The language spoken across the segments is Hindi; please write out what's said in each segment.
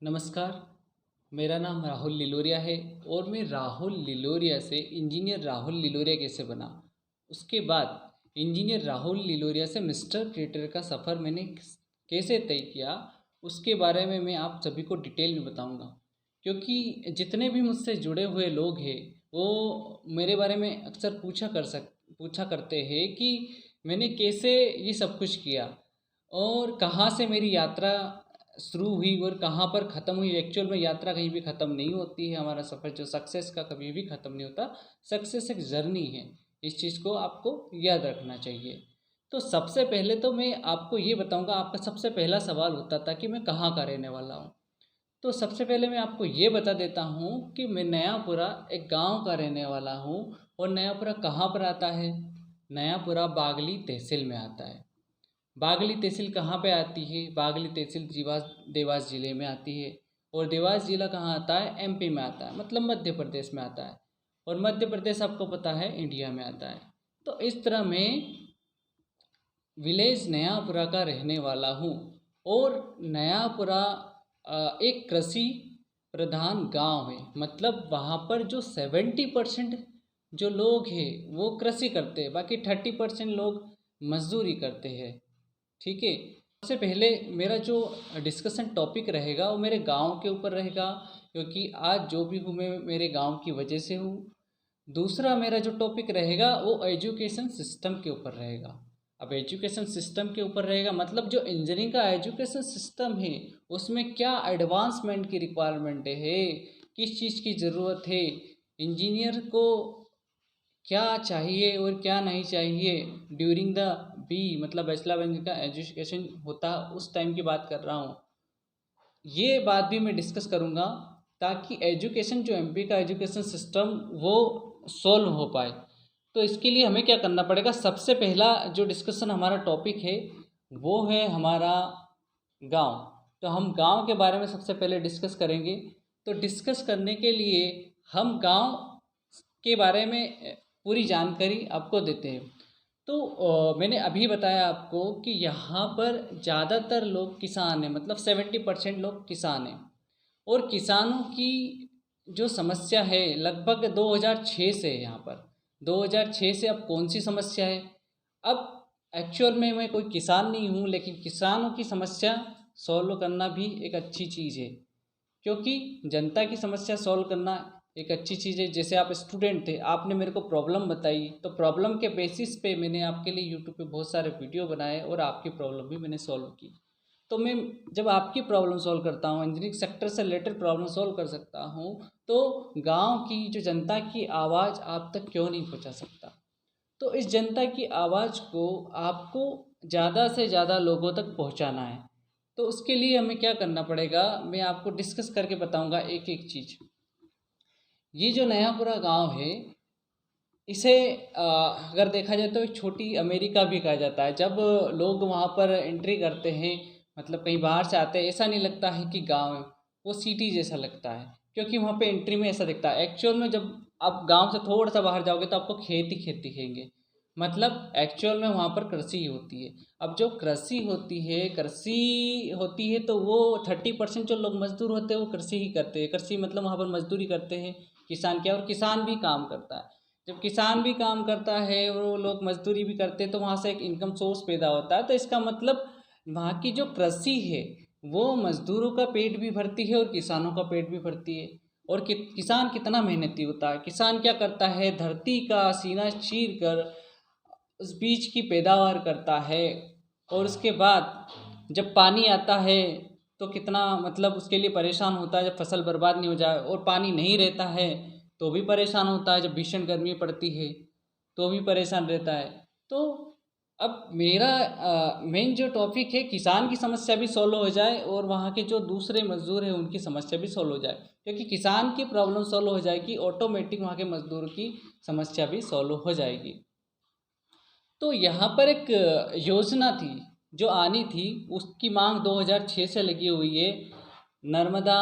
नमस्कार। मेरा नाम राहुल लिलोरिया है और मैं राहुल लिलोरिया से इंजीनियर राहुल लिलोरिया कैसे बना, उसके बाद इंजीनियर राहुल लिलोरिया से मिस्टर क्रिएटर का सफ़र मैंने कैसे तय किया, उसके बारे में मैं आप सभी को डिटेल में बताऊंगा। क्योंकि जितने भी मुझसे जुड़े हुए लोग हैं वो मेरे बारे में अक्सर पूछा करते हैं कि मैंने कैसे ये सब कुछ किया और कहाँ से मेरी यात्रा शुरू हुई और कहाँ पर ख़त्म हुई। एक्चुअल में यात्रा कहीं भी ख़त्म नहीं होती है, हमारा सफ़र जो सक्सेस का कभी भी ख़त्म नहीं होता। सक्सेस एक जर्नी है, इस चीज़ को आपको याद रखना चाहिए। तो सबसे पहले तो मैं आपको ये बताऊंगा, आपका सबसे पहला सवाल होता था कि मैं कहाँ का रहने वाला हूँ। तो सबसे पहले मैं आपको ये बता देता हूँ कि मैं नयापुरा एक गांव का रहने वाला हूँ। और नयापुरा कहाँ पर आता है? नयापुरा बागली तहसील में आता है। बागली तहसील कहाँ पे आती है? बागली तहसील देवास ज़िले में आती है। और देवास ज़िला कहाँ आता है? एमपी में आता है, मतलब मध्य प्रदेश में आता है। और मध्य प्रदेश आपको पता है इंडिया में आता है। तो इस तरह मैं विलेज नयापुरा का रहने वाला हूँ। और नयापुरा एक कृषि प्रधान गांव है, मतलब वहाँ पर जो 70% जो लोग हैं वो कृषि करते हैं, बाकी 30% लोग मजदूरी करते हैं। ठीक है। सबसे पहले मेरा जो डिस्कशन टॉपिक रहेगा वो मेरे गांव के ऊपर रहेगा, क्योंकि आज जो भी हूँ मैं मेरे गांव की वजह से हूँ। दूसरा मेरा जो टॉपिक रहेगा वो एजुकेशन सिस्टम के ऊपर रहेगा। अब एजुकेशन सिस्टम के ऊपर रहेगा मतलब जो इंजीनियरिंग का एजुकेशन सिस्टम है उसमें क्या एडवांसमेंट की रिक्वायरमेंट है, किस चीज़ की ज़रूरत है, इंजीनियर को क्या चाहिए और क्या नहीं चाहिए ड्यूरिंग द बी मतलब बैचलर ऑफ का एजुकेशन होता उस टाइम की बात कर रहा हूँ। ये बात भी मैं डिस्कस करूँगा ताकि एजुकेशन जो एमपी का एजुकेशन सिस्टम वो सॉल्व हो पाए। तो इसके लिए हमें क्या करना पड़ेगा? सबसे पहला जो डिस्कशन हमारा टॉपिक है वो है हमारा गांव। तो हम गांव के बारे में सबसे पहले डिस्कस करेंगे। तो डिस्कस करने के लिए हम गांव के बारे में पूरी जानकारी आपको देते हैं। तो मैंने अभी बताया आपको कि यहाँ पर ज़्यादातर लोग किसान हैं, मतलब 70% लोग किसान हैं। और किसानों की जो समस्या है लगभग 2006 से है यहाँ पर। 2006 से अब कौन सी समस्या है? अब एक्चुअल में मैं कोई किसान नहीं हूँ, लेकिन किसानों की समस्या सॉल्व करना भी एक अच्छी चीज़ है। क्योंकि जनता की समस्या सॉल्व करना एक अच्छी चीज़ है। जैसे आप स्टूडेंट थे, आपने मेरे को प्रॉब्लम बताई, तो प्रॉब्लम के बेसिस पे मैंने आपके लिए यूट्यूब पे बहुत सारे वीडियो बनाए और आपकी प्रॉब्लम भी मैंने सॉल्व की। तो मैं जब आपकी प्रॉब्लम सॉल्व करता हूँ, इंजीनियरिंग सेक्टर से रिलेटेड प्रॉब्लम सॉल्व कर सकता हूँ, तो गांव की जो जनता की आवाज़ आप तक क्यों नहीं पहुँचा सकता? तो इस जनता की आवाज़ को आपको ज़्यादा से ज़्यादा लोगों तक पहुँचाना है। तो उसके लिए हमें क्या करना पड़ेगा, मैं आपको डिस्कस करके बताऊंगा एक एक चीज़। ये जो नयापुरा गांव है इसे अगर देखा जाए तो एक छोटी अमेरिका भी कहा जाता है। जब लोग वहाँ पर एंट्री करते हैं, मतलब कहीं बाहर से आते हैं, ऐसा नहीं लगता है कि गांव है, वो सिटी जैसा लगता है। क्योंकि वहाँ पे एंट्री में ऐसा दिखता है। एक्चुअल में जब आप गांव से थोड़ा सा बाहर जाओगे तो आपको खेत ही खेत दिखेंगे। मतलब एक्चुअल में वहाँ पर कृषि ही होती है। अब जो कृषि होती है तो वो 30% जो लोग मजदूर होते हैं वो कृषि ही करते हैं। कृषि मतलब वहाँ पर मजदूरी करते हैं। किसान क्या, और किसान भी काम करता है। जब किसान भी काम करता है और वो लोग मजदूरी भी करते हैं तो वहाँ से एक इनकम सोर्स पैदा होता है। तो इसका मतलब वहाँ की जो कृषि है वो मजदूरों का पेट भी भरती है और किसानों का पेट भी भरती है। और किसान कितना मेहनती होता है। किसान क्या करता है, धरती का सीना चीर कर उस बीज की पैदावार करता है। और उसके बाद जब पानी आता है तो कितना मतलब उसके लिए परेशान होता है जब फसल बर्बाद नहीं हो जाए। और पानी नहीं रहता है तो भी परेशान होता है, जब भीषण गर्मी पड़ती है तो भी परेशान रहता है। तो अब मेरा मेन जो टॉपिक है, किसान की समस्या भी सॉल्व हो जाए और वहाँ के जो दूसरे मजदूर हैं उनकी समस्या भी सॉल्व हो जाए। क्योंकि किसान की प्रॉब्लम सॉल्व हो जाएगी, ऑटोमेटिक वहाँ के मजदूर की समस्या भी सॉल्व हो जाएगी। तो यहाँ पर एक योजना थी जो आनी थी, उसकी मांग 2006 से लगी हुई है। नर्मदा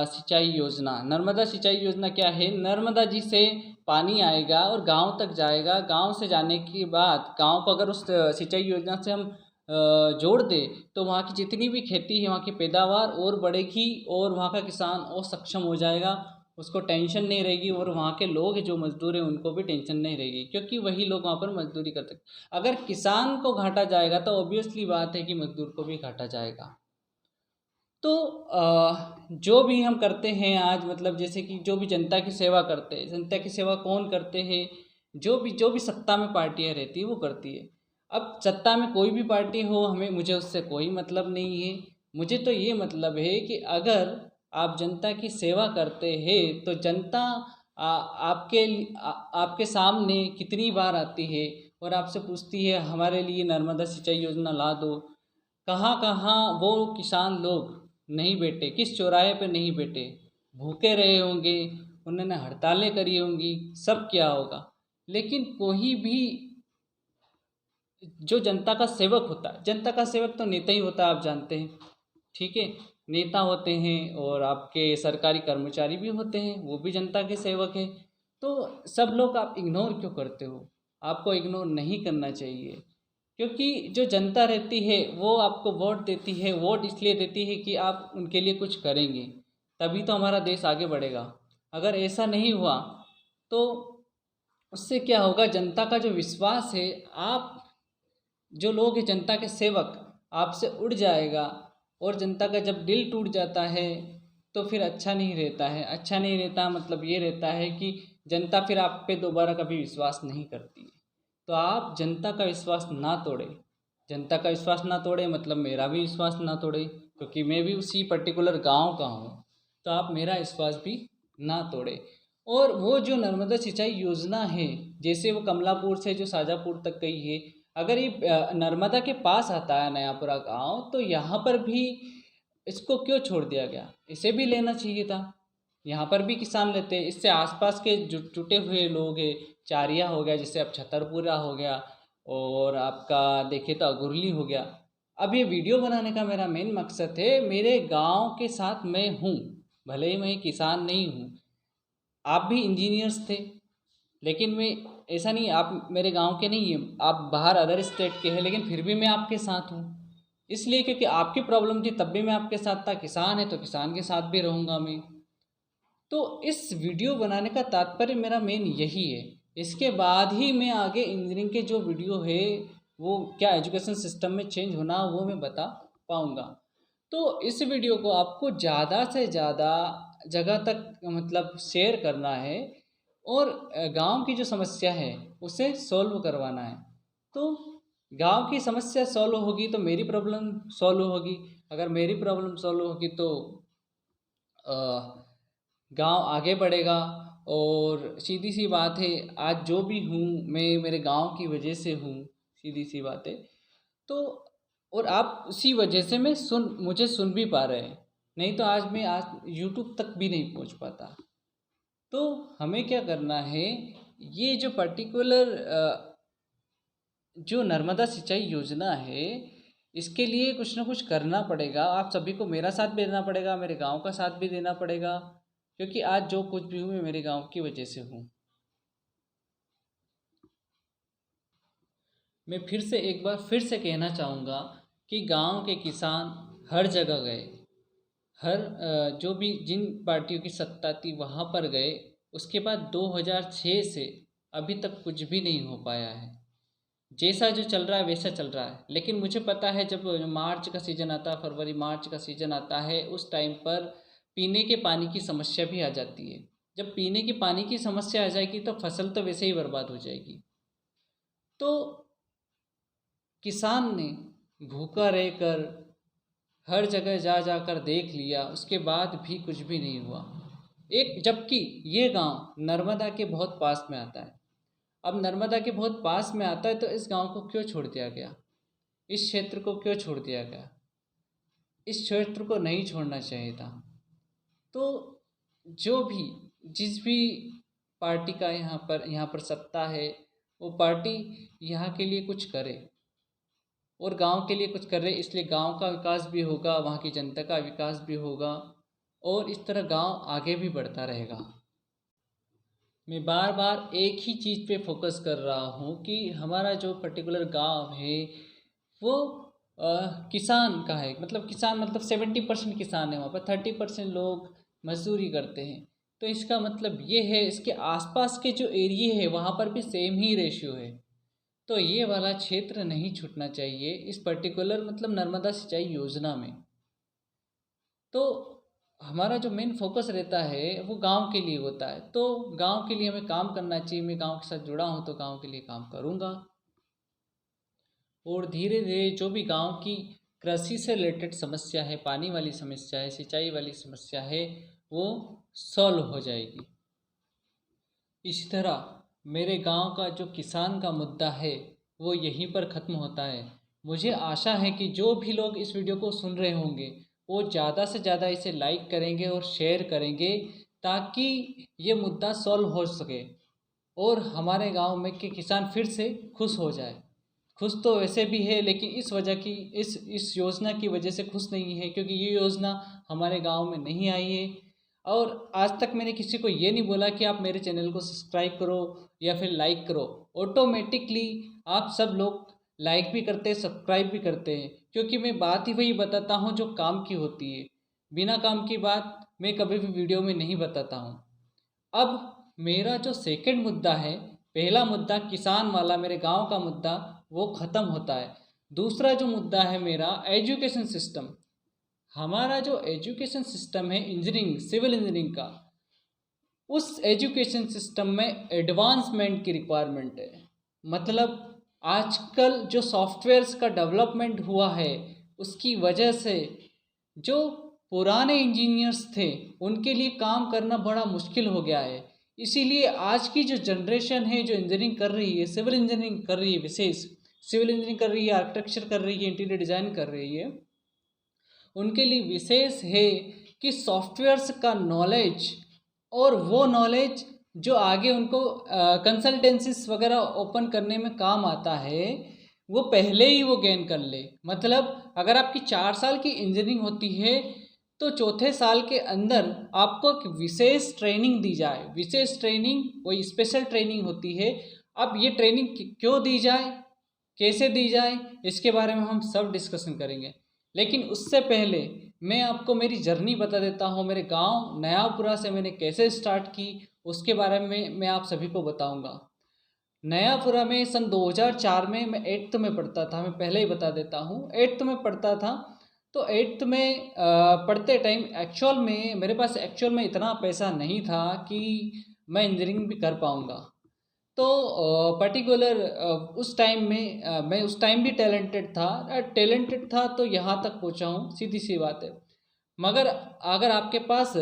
सिंचाई योजना। नर्मदा सिंचाई योजना क्या है? नर्मदा जी से पानी आएगा और गांव तक जाएगा। गांव से जाने के बाद गांव को अगर उस सिंचाई योजना से हम जोड़ दे तो वहाँ की जितनी भी खेती है, वहाँ की पैदावार और बढ़ेगी और वहाँ का किसान और सक्षम हो जाएगा, उसको टेंशन नहीं रहेगी और वहाँ के लोग जो मजदूर हैं उनको भी टेंशन नहीं रहेगी, क्योंकि वही लोग वहाँ पर मजदूरी करते हैं। अगर किसान को घाटा जाएगा तो ऑब्वियसली बात है कि मजदूर को भी घाटा जाएगा। तो जो भी हम करते हैं आज, मतलब जैसे कि जो भी जनता की सेवा करते हैं, जनता की सेवा कौन करते हैं? जो भी सत्ता में पार्टियां रहती है वो करती है। अब सत्ता में कोई भी पार्टी हो, हमें मुझे उससे कोई मतलब नहीं है। मुझे तो ये मतलब है कि अगर आप जनता की सेवा करते हैं तो जनता आपके सामने कितनी बार आती है और आपसे पूछती है हमारे लिए नर्मदा सिंचाई योजना ला दो। कहाँ कहाँ वो किसान लोग नहीं बैठे, किस चौराहे पे नहीं बैठे, भूखे रहे होंगे, उन्होंने हड़तालें करी होंगी, सब किया होगा, लेकिन कोई भी जो जनता का सेवक होता है, जनता का सेवक तो नेता ही होता है, आप जानते हैं, ठीक है। नेता होते हैं और आपके सरकारी कर्मचारी भी होते हैं, वो भी जनता के सेवक हैं। तो सब लोग आप इग्नोर क्यों करते हो? आपको इग्नोर नहीं करना चाहिए, क्योंकि जो जनता रहती है वो आपको वोट देती है। वोट इसलिए देती है कि आप उनके लिए कुछ करेंगे, तभी तो हमारा देश आगे बढ़ेगा। अगर ऐसा नहीं हुआ तो उससे क्या होगा? जनता का जो विश्वास है, आप जो लोग हैं जनता के सेवक, आपसे उड़ जाएगा। और जनता का जब दिल टूट जाता है तो फिर अच्छा नहीं रहता है। अच्छा नहीं रहता मतलब ये रहता है कि जनता फिर आप पे दोबारा कभी विश्वास नहीं करती है। तो आप जनता का विश्वास ना तोड़े। जनता का विश्वास ना तोड़े मतलब मेरा भी विश्वास ना तोड़े, क्योंकि मैं भी उसी पर्टिकुलर गांव का हूँ। तो आप मेरा विश्वास भी ना तोड़े। और वो जो नर्मदा सिंचाई योजना है, जैसे वो कमलापुर से जो शाजापुर तक गई है, अगर ये नर्मदा के पास आता है नयापुरा गांव, तो यहाँ पर भी इसको क्यों छोड़ दिया गया? इसे भी लेना चाहिए था। यहाँ पर भी किसान लेते हैं, इससे आसपास के जुटे हुए लोग हैं। चारिया हो गया, जैसे अब छतरपुरा हो गया, और आपका देखे तो अगुरली हो गया। अब ये वीडियो बनाने का मेरा मेन मकसद है, मेरे गांव के साथ मैं हूँ, भले ही मैं किसान नहीं हूँ। आप भी इंजीनियर्स थे, लेकिन मैं ऐसा नहीं, आप मेरे गांव के नहीं हैं, आप बाहर अदर स्टेट के हैं, लेकिन फिर भी मैं आपके साथ हूँ। इसलिए क्योंकि आपकी प्रॉब्लम थी तब भी मैं आपके साथ था, किसान है तो किसान के साथ भी रहूँगा मैं। तो इस वीडियो बनाने का तात्पर्य मेरा मेन यही है। इसके बाद ही मैं आगे इंजीनियरिंग के जो वीडियो है वो क्या एजुकेशन सिस्टम में चेंज होना वो मैं बता पाऊँगा। तो इस वीडियो को आपको ज़्यादा से ज़्यादा जगह तक मतलब शेयर करना है, और गांव की जो समस्या है उसे सॉल्व करवाना है। तो गांव की समस्या सॉल्व होगी तो मेरी प्रॉब्लम सॉल्व होगी। अगर मेरी प्रॉब्लम सॉल्व होगी तो गांव आगे बढ़ेगा। और सीधी सी बात है, आज जो भी हूँ मैं मेरे गांव की वजह से हूँ, सीधी सी बात है। तो और आप उसी वजह से मुझे सुन भी पा रहे हैं, नहीं तो आज मैं यूट्यूब तक भी नहीं पहुँच पाता। तो हमें क्या करना है, ये जो पर्टिकुलर जो नर्मदा सिंचाई योजना है, इसके लिए कुछ ना कुछ करना पड़ेगा। आप सभी को मेरा साथ भी देना पड़ेगा, मेरे गांव का साथ भी देना पड़ेगा, क्योंकि आज जो कुछ भी हूँ मैं मेरे गांव की वजह से हूँ। मैं फिर से एक बार फिर से कहना चाहूँगा कि गांव के किसान हर जगह गए, हर जो भी जिन पार्टियों की सत्ता थी वहाँ पर गए। उसके बाद 2006 से अभी तक कुछ भी नहीं हो पाया है। जैसा जो चल रहा है वैसा चल रहा है। लेकिन मुझे पता है जब मार्च का सीज़न आता है, फरवरी मार्च का सीज़न आता है, उस टाइम पर पीने के पानी की समस्या भी आ जाती है। जब पीने के पानी की समस्या आ जाएगी तो फसल तो वैसे ही बर्बाद हो जाएगी। तो किसान ने भूखा रहकर हर जगह जा जाकर देख लिया, उसके बाद भी कुछ भी नहीं हुआ। एक जबकि ये गांव नर्मदा के बहुत पास में आता है। अब नर्मदा के बहुत पास में आता है तो इस गांव को क्यों छोड़ दिया गया? इस क्षेत्र को क्यों छोड़ दिया गया? इस क्षेत्र को नहीं छोड़ना चाहिए था। तो जो भी जिस भी पार्टी का यहाँ पर सत्ता है, वो पार्टी यहाँ के लिए कुछ करे और गांव के लिए कुछ करे, इसलिए गांव का विकास भी होगा, वहाँ की जनता का विकास भी होगा, और इस तरह गांव आगे भी बढ़ता रहेगा। मैं बार बार एक ही चीज़ पे फोकस कर रहा हूँ कि हमारा जो पर्टिकुलर गांव है वो किसान का है, मतलब किसान मतलब 70% किसान है, वहाँ पर 30% लोग मजदूरी करते हैं। तो इसका मतलब ये है, इसके आसपास के जो एरिए है वहाँ पर भी सेम ही रेशियो है। तो ये वाला क्षेत्र नहीं छूटना चाहिए इस पर्टिकुलर मतलब नर्मदा सिंचाई योजना में। तो हमारा जो मेन फोकस रहता है वो गांव के लिए होता है। तो गांव के लिए हमें काम करना चाहिए। मैं गांव के साथ जुड़ा हूँ तो गांव के लिए काम करूँगा, और धीरे धीरे जो भी गांव की कृषि से रिलेटेड समस्या है, पानी वाली समस्या है, सिंचाई वाली समस्या है, वो सॉल्व हो जाएगी। इसी तरह मेरे गांव का जो किसान का मुद्दा है वो यहीं पर ख़त्म होता है। मुझे आशा है कि जो भी लोग इस वीडियो को सुन रहे होंगे वो ज़्यादा से ज़्यादा इसे लाइक करेंगे और शेयर करेंगे, ताकि ये मुद्दा सॉल्व हो सके और हमारे गांव में के किसान फिर से खुश हो जाए। खुश तो वैसे भी है, लेकिन इस वजह की इस योजना की वजह से खुश नहीं है, क्योंकि ये योजना हमारे गांव में नहीं आई है। और आज तक मैंने किसी को ये नहीं बोला कि आप मेरे चैनल को सब्सक्राइब करो या फिर लाइक करो। ऑटोमेटिकली आप सब लोग लाइक भी करते हैं, सब्सक्राइब भी करते हैं, क्योंकि मैं बात ही वही बताता हूँ जो काम की होती है। बिना काम की बात मैं कभी भी वीडियो में नहीं बताता हूँ। अब मेरा जो सेकंड मुद्दा है, पहला मुद्दा किसान वाला मेरे गांव का मुद्दा, वो ख़त्म होता है। दूसरा जो मुद्दा है मेरा एजुकेशन सिस्टम। हमारा जो एजुकेशन सिस्टम है इंजीनियरिंग, सिविल इंजीनियरिंग का, उस एजुकेशन सिस्टम में एडवांसमेंट की रिक्वायरमेंट है। मतलब आजकल जो सॉफ्टवेयर्स का डेवलपमेंट हुआ है उसकी वजह से जो पुराने इंजीनियर्स थे उनके लिए काम करना बड़ा मुश्किल हो गया है। इसीलिए आज की जो जनरेशन है जो इंजीनियरिंग कर रही है, सिविल इंजीनियरिंग कर रही है, विशेष सिविल इंजीनियरिंग कर रही है, आर्किटेक्चर कर रही है, इंटीरियर डिज़ाइन कर रही है, उनके लिए विशेष है कि सॉफ्टवेयर्स का नॉलेज, और वो नॉलेज जो आगे उनको कंसल्टेंसीज वगैरह ओपन करने में काम आता है, वो पहले ही वो गेन कर ले। मतलब अगर आपकी 4 साल की इंजीनियरिंग होती है तो चौथे साल के अंदर आपको एक विशेष ट्रेनिंग दी जाए। विशेष ट्रेनिंग कोई स्पेशल ट्रेनिंग होती है। अब ये ट्रेनिंग क्यों दी जाए, कैसे दी जाए, इसके बारे में हम सब डिस्कशन करेंगे। लेकिन उससे पहले मैं आपको मेरी जर्नी बता देता हूँ। मेरे गांव नयापुरा से मैंने कैसे स्टार्ट की उसके बारे में मैं आप सभी को बताऊंगा। नयापुरा में सन 2004 में मैं 8th में पढ़ता था। मैं पहले ही बता देता हूँ, 8th में पढ़ता था। तो 8th में पढ़ते टाइम एक्चुअल में मेरे पास एक्चुअल में इतना पैसा नहीं था कि मैं इंजीनियरिंग भी कर पाऊँगा। तो पर्टिकुलर उस टाइम में मैं उस टाइम भी टैलेंटेड था तो यहाँ तक पहुँचा हूँ, सीधी सी बात है। मगर अगर आपके पास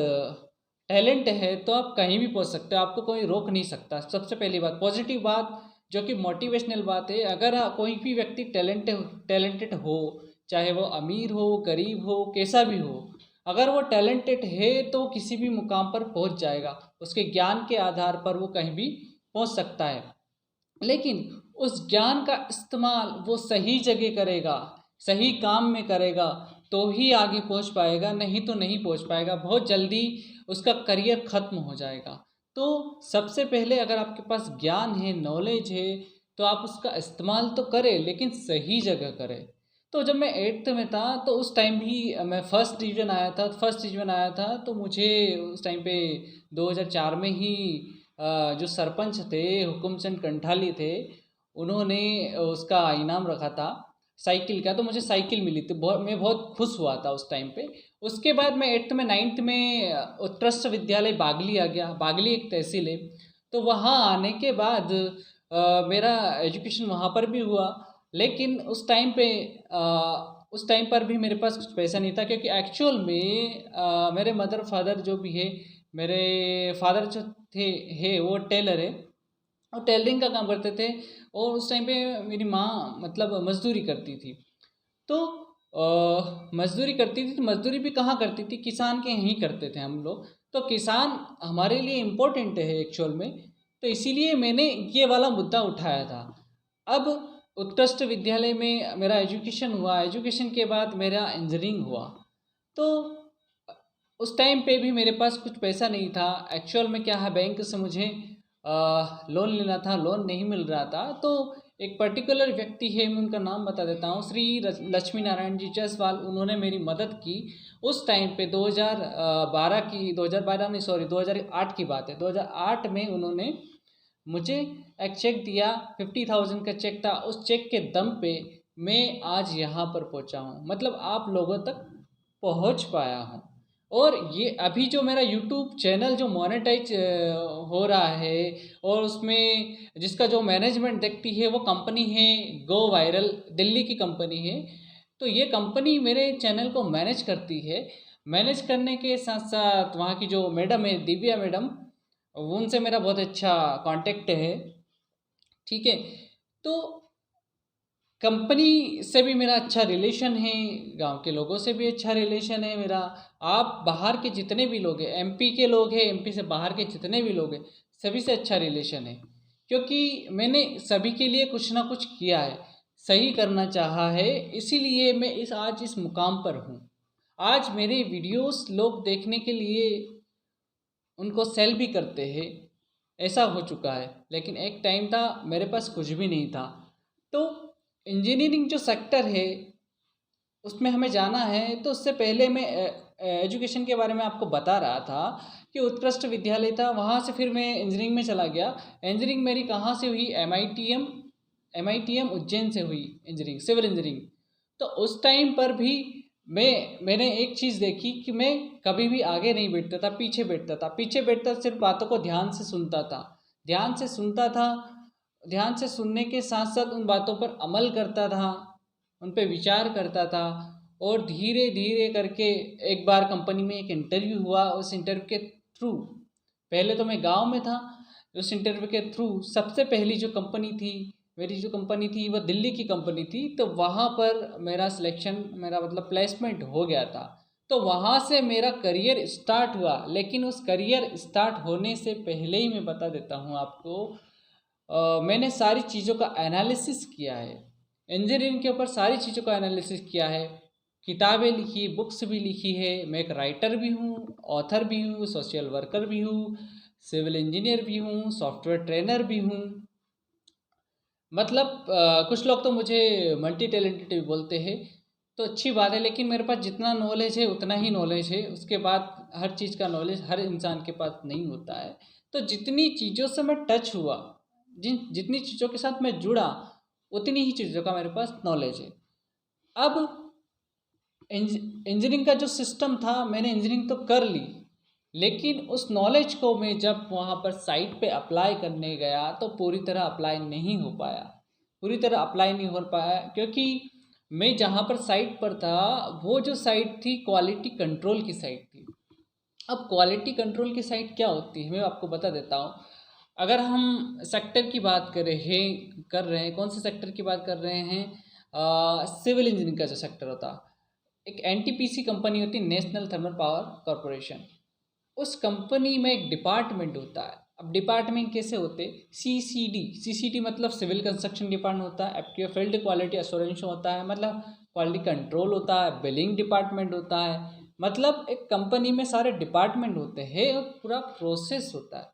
टैलेंट है तो आप कहीं भी पहुँच सकते हो, आपको कोई रोक नहीं सकता। सबसे पहली बात, पॉजिटिव बात, जो कि मोटिवेशनल बात है, अगर कोई भी व्यक्ति टैलेंटेड हो, चाहे वो अमीर हो, गरीब हो, कैसा भी हो, अगर वो टैलेंटेड है तो वो किसी भी मुकाम पर पहुँच जाएगा। उसके ज्ञान के आधार पर वो कहीं भी पहुँच सकता है। लेकिन उस ज्ञान का इस्तेमाल वो सही जगह करेगा, सही काम में करेगा, तो ही आगे पहुंच पाएगा, नहीं तो नहीं पहुंच पाएगा। बहुत जल्दी उसका करियर ख़त्म हो जाएगा। तो सबसे पहले अगर आपके पास ज्ञान है, नॉलेज है, तो आप उसका इस्तेमाल तो करें, लेकिन सही जगह करें। तो जब मैं 8th में था तो उस टाइम भी मैं फर्स्ट डिवीज़न आया था। तो मुझे उस टाइम पे 2004 में ही जो सरपंच थे हुकुमचंद कंठाली थे, उन्होंने उसका इनाम रखा था साइकिल का। तो मुझे साइकिल मिली थी, मैं बहुत खुश हुआ था उस टाइम पे। उसके बाद मैं 8th में 9th में उत्कृष्ट विद्यालय बागली आ गया। बागली एक तहसील है, तो वहाँ आने के बाद मेरा एजुकेशन वहाँ पर भी हुआ। लेकिन उस टाइम पर भी मेरे पास कुछ पैसा नहीं था, क्योंकि एक्चुअल में मेरे मदर फादर जो भी है, मेरे फादर जो वो टेलर है, और टेलरिंग का काम करते थे। और उस टाइम पे मेरी माँ मतलब मजदूरी करती थी। तो मजदूरी करती थी, तो मजदूरी भी कहाँ करती थी, किसान के यहीं करते थे हम लोग। तो किसान हमारे लिए इम्पोर्टेंट है एक्चुअल में, तो इसीलिए मैंने ये वाला मुद्दा उठाया था। अब उत्कृष्ट विद्यालय में मेरा एजुकेशन हुआ, एजुकेशन के बाद मेरा इंजीनियरिंग हुआ। तो उस टाइम पे भी मेरे पास कुछ पैसा नहीं था। एक्चुअल में क्या है, बैंक से मुझे लोन लेना था, लोन नहीं मिल रहा था। तो एक पर्टिकुलर व्यक्ति है, मैं उनका नाम बता देता हूँ, श्री लक्ष्मी नारायण जी जायसवाल। उन्होंने मेरी मदद की उस टाइम पे 2012 नहीं सॉरी 2008 की बात है। 2008 में उन्होंने मुझे एक चेक दिया, 50,000 का चेक था। उस चेक के दम पे मैं आज यहाँ पर पहुँचा हूँ, मतलब आप लोगों तक पहुँच पाया हूँ। और ये अभी जो मेरा यूट्यूब चैनल जो मोनेटाइज हो रहा है, और उसमें जिसका जो मैनेजमेंट देखती है वो कंपनी है गो वायरल, दिल्ली की कंपनी है। तो ये कंपनी मेरे चैनल को मैनेज करती है। मैनेज करने के साथ साथ वहाँ की जो मैडम है दिव्या मैडम, उनसे मेरा बहुत अच्छा कांटेक्ट है। ठीक है, तो कंपनी से भी मेरा अच्छा रिलेशन है, गांव के लोगों से भी अच्छा रिलेशन है मेरा। आप बाहर के जितने भी लोग हैं, एमपी के लोग हैं, एमपी से बाहर के जितने भी लोग हैं, सभी से अच्छा रिलेशन है। क्योंकि मैंने सभी के लिए कुछ ना कुछ किया है, सही करना चाहा है, इसीलिए मैं आज इस मुकाम पर हूँ। आज मेरे वीडियोस लोग देखने के लिए उनको सेल भी करते हैं, ऐसा हो चुका है। लेकिन एक टाइम था मेरे पास कुछ भी नहीं था। तो इंजीनियरिंग जो सेक्टर है उसमें हमें जाना है, तो उससे पहले मैं एजुकेशन के बारे में आपको बता रहा था कि उत्कृष्ट विद्यालय था, वहाँ से फिर मैं इंजीनियरिंग में चला गया। इंजीनियरिंग मेरी कहाँ से हुई? M I T M Ujjain से हुई इंजीनियरिंग, सिविल इंजीनियरिंग। तो उस टाइम पर भी मैंने एक चीज़ देखी कि मैं कभी भी आगे नहीं बैठता था, पीछे बैठता था। पीछे बैठता सिर्फ बातों को ध्यान से सुनता था, ध्यान से सुनता था। ध्यान से सुनने के साथ साथ उन बातों पर अमल करता था, उन पे विचार करता था। और धीरे धीरे करके एक बार कंपनी में एक इंटरव्यू हुआ। उस इंटरव्यू के थ्रू, पहले तो मैं गांव में था, उस इंटरव्यू के थ्रू सबसे पहली जो कंपनी थी, मेरी जो कंपनी थी वो दिल्ली की कंपनी थी। तो वहाँ पर मेरा सिलेक्शन, मेरा मतलब प्लेसमेंट हो गया था। तो वहाँ से मेरा करियर स्टार्ट हुआ। लेकिन उस करियर स्टार्ट होने से पहले ही मैं बता देता हूँ आपको, मैंने सारी चीज़ों का एनालिसिस किया है, इंजीनियरिंग के ऊपर सारी चीज़ों का एनालिसिस किया है, किताबें लिखी, बुक्स भी लिखी है। मैं एक राइटर भी हूँ, ऑथर भी हूँ, सोशल वर्कर भी हूँ, सिविल इंजीनियर भी हूँ, सॉफ्टवेयर ट्रेनर भी हूँ। मतलब कुछ लोग तो मुझे मल्टी टैलेंटेड भी बोलते हैं, तो अच्छी बात है। लेकिन मेरे पास जितना नॉलेज है उतना ही नॉलेज है, उसके बाद हर चीज़ का नॉलेज हर इंसान के पास नहीं होता है। तो जितनी चीज़ों से मैं टच हुआ, जितनी चीज़ों के साथ मैं जुड़ा, उतनी ही चीज़ों का मेरे पास नॉलेज है। अब इंजीनियरिंग का जो सिस्टम था, मैंने इंजीनियरिंग तो कर ली, लेकिन उस नॉलेज को मैं जब वहाँ पर साइट पे अप्लाई करने गया तो पूरी तरह अप्लाई नहीं हो पाया, पूरी तरह अप्लाई नहीं हो पाया। क्योंकि मैं जहाँ पर साइट पर था, वो जो साइट थी क्वालिटी कंट्रोल की साइट थी। अब क्वालिटी कंट्रोल की साइट क्या होती है मैं आपको बता देता हूँ। अगर हम सेक्टर की बात कर रहे हैं, कौन से सेक्टर की बात कर रहे हैं? सिविल इंजीनियरिंग का जो सेक्टर होता, एक एनटीपीसी कंपनी होती, नेशनल थर्मल पावर कॉरपोरेशन। उस कंपनी में एक डिपार्टमेंट होता है। अब डिपार्टमेंट कैसे होते? सीसीडी मतलब सिविल कंस्ट्रक्शन डिपार्टमेंट होता है। एफटीओ फील्ड क्वालिटी एश्योरेंस होता है, मतलब क्वालिटी कंट्रोल होता है। बिलिंग डिपार्टमेंट होता है, मतलब एक कंपनी में सारे डिपार्टमेंट होते हैं और पूरा प्रोसेस होता है।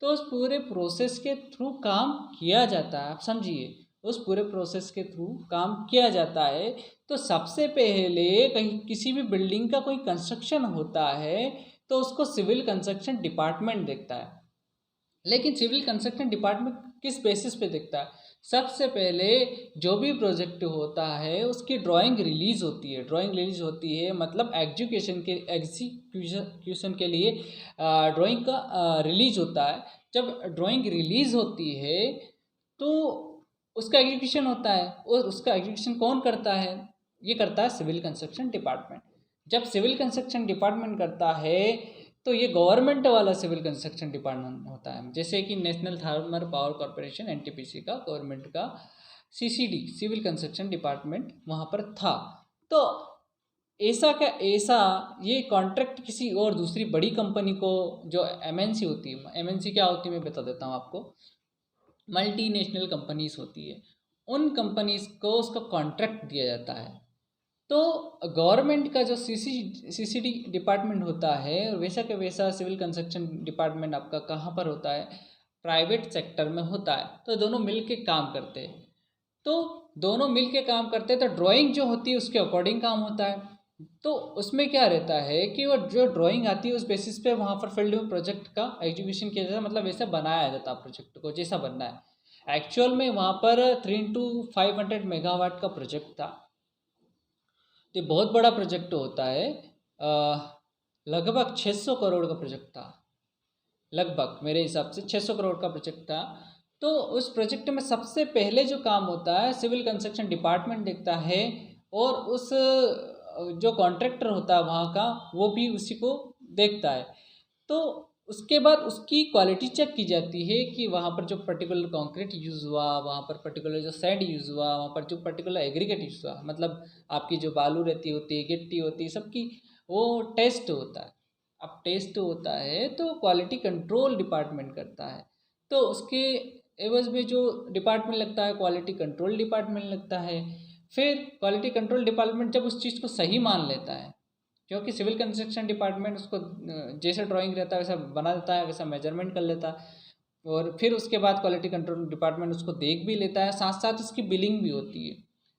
तो उस पूरे प्रोसेस के थ्रू काम किया जाता है, आप समझिए, उस पूरे प्रोसेस के थ्रू काम किया जाता है। तो सबसे पहले कहीं किसी भी बिल्डिंग का कोई कंस्ट्रक्शन होता है तो उसको सिविल कंस्ट्रक्शन डिपार्टमेंट देखता है। लेकिन सिविल कंस्ट्रक्शन डिपार्टमेंट किस बेसिस पे देखता है? सबसे पहले जो भी प्रोजेक्ट होता है उसकी ड्राइंग रिलीज होती है। ड्राइंग रिलीज होती है मतलब एग्जीक्यूशन के लिए ड्राइंग का रिलीज होता है। जब ड्राइंग रिलीज होती है तो उसका एग्जीक्यूशन होता है, और उसका एग्जीक्यूशन कौन करता है? ये करता है सिविल कंस्ट्रक्शन डिपार्टमेंट। जब सिविल कंस्ट्रक्शन डिपार्टमेंट करता है तो ये गवर्नमेंट वाला सिविल कंस्ट्रक्शन डिपार्टमेंट होता है, जैसे कि national thermal power corporation NTPC का, गवर्नमेंट का सीसीडी सिविल कंस्ट्रक्शन डिपार्टमेंट वहाँ पर था। तो ऐसा का ऐसा ये कॉन्ट्रैक्ट किसी और दूसरी बड़ी कंपनी को, जो एमएनसी होती है, एमएनसी क्या होती है मैं बता देता हूँ आपको, मल्टीनेशनल कंपनीज होती है, उन कंपनीज को उसका कॉन्ट्रैक्ट दिया जाता है। तो गवर्नमेंट का जो सीसीडी डिपार्टमेंट होता है, वैसा का वैसा सिविल कंस्ट्रक्शन डिपार्टमेंट आपका कहाँ पर होता है? प्राइवेट सेक्टर में होता है। तो दोनों मिल के काम करते हैं। तो दोनों मिल के काम करते हैं, तो ड्राइंग जो होती है उसके अकॉर्डिंग काम होता है। तो उसमें क्या रहता है कि वो जो ड्राइंग आती है उस बेसिस पे वहाँ पर फील्ड में प्रोजेक्ट का एग्जीक्यूशन किया जाता है, मतलब वैसे बनाया जाता है प्रोजेक्ट को जैसा बनना है। एक्चुअल में वहाँ पर 3 into 500 मेगावाट का प्रोजेक्ट था। तो बहुत बड़ा प्रोजेक्ट होता है, लगभग 600 करोड़ का प्रोजेक्ट था। लगभग मेरे हिसाब से 600 करोड़ का प्रोजेक्ट था। तो उस प्रोजेक्ट में सबसे पहले जो काम होता है सिविल कंस्ट्रक्शन डिपार्टमेंट देखता है, और उस जो कॉन्ट्रैक्टर होता है वहाँ का वो भी उसी को देखता है। तो उसके बाद उसकी क्वालिटी चेक की जाती है कि वहाँ पर जो पर्टिकुलर कंक्रीट यूज़ हुआ, वहाँ पर पर्टिकुलर जो सैंड यूज़ हुआ, वहाँ पर जो पर्टिकुलर एग्रीगेट यूज़ हुआ, मतलब आपकी जो बालू रहती होती है, गिट्टी होती है, सबकी वो टेस्ट होता है। अब टेस्ट होता है तो क्वालिटी कंट्रोल डिपार्टमेंट करता है। तो उसके एवज में जो डिपार्टमेंट लगता है क्वालिटी कंट्रोल डिपार्टमेंट लगता है। फिर क्वालिटी कंट्रोल डिपार्टमेंट जब उस चीज़ को सही मान लेता है, क्योंकि सिविल कंस्ट्रक्शन डिपार्टमेंट उसको जैसे ड्राइंग रहता है वैसा बना देता है, वैसा मेजरमेंट कर लेता है, और फिर उसके बाद क्वालिटी कंट्रोल डिपार्टमेंट उसको देख भी लेता है, साथ साथ उसकी बिलिंग भी होती है।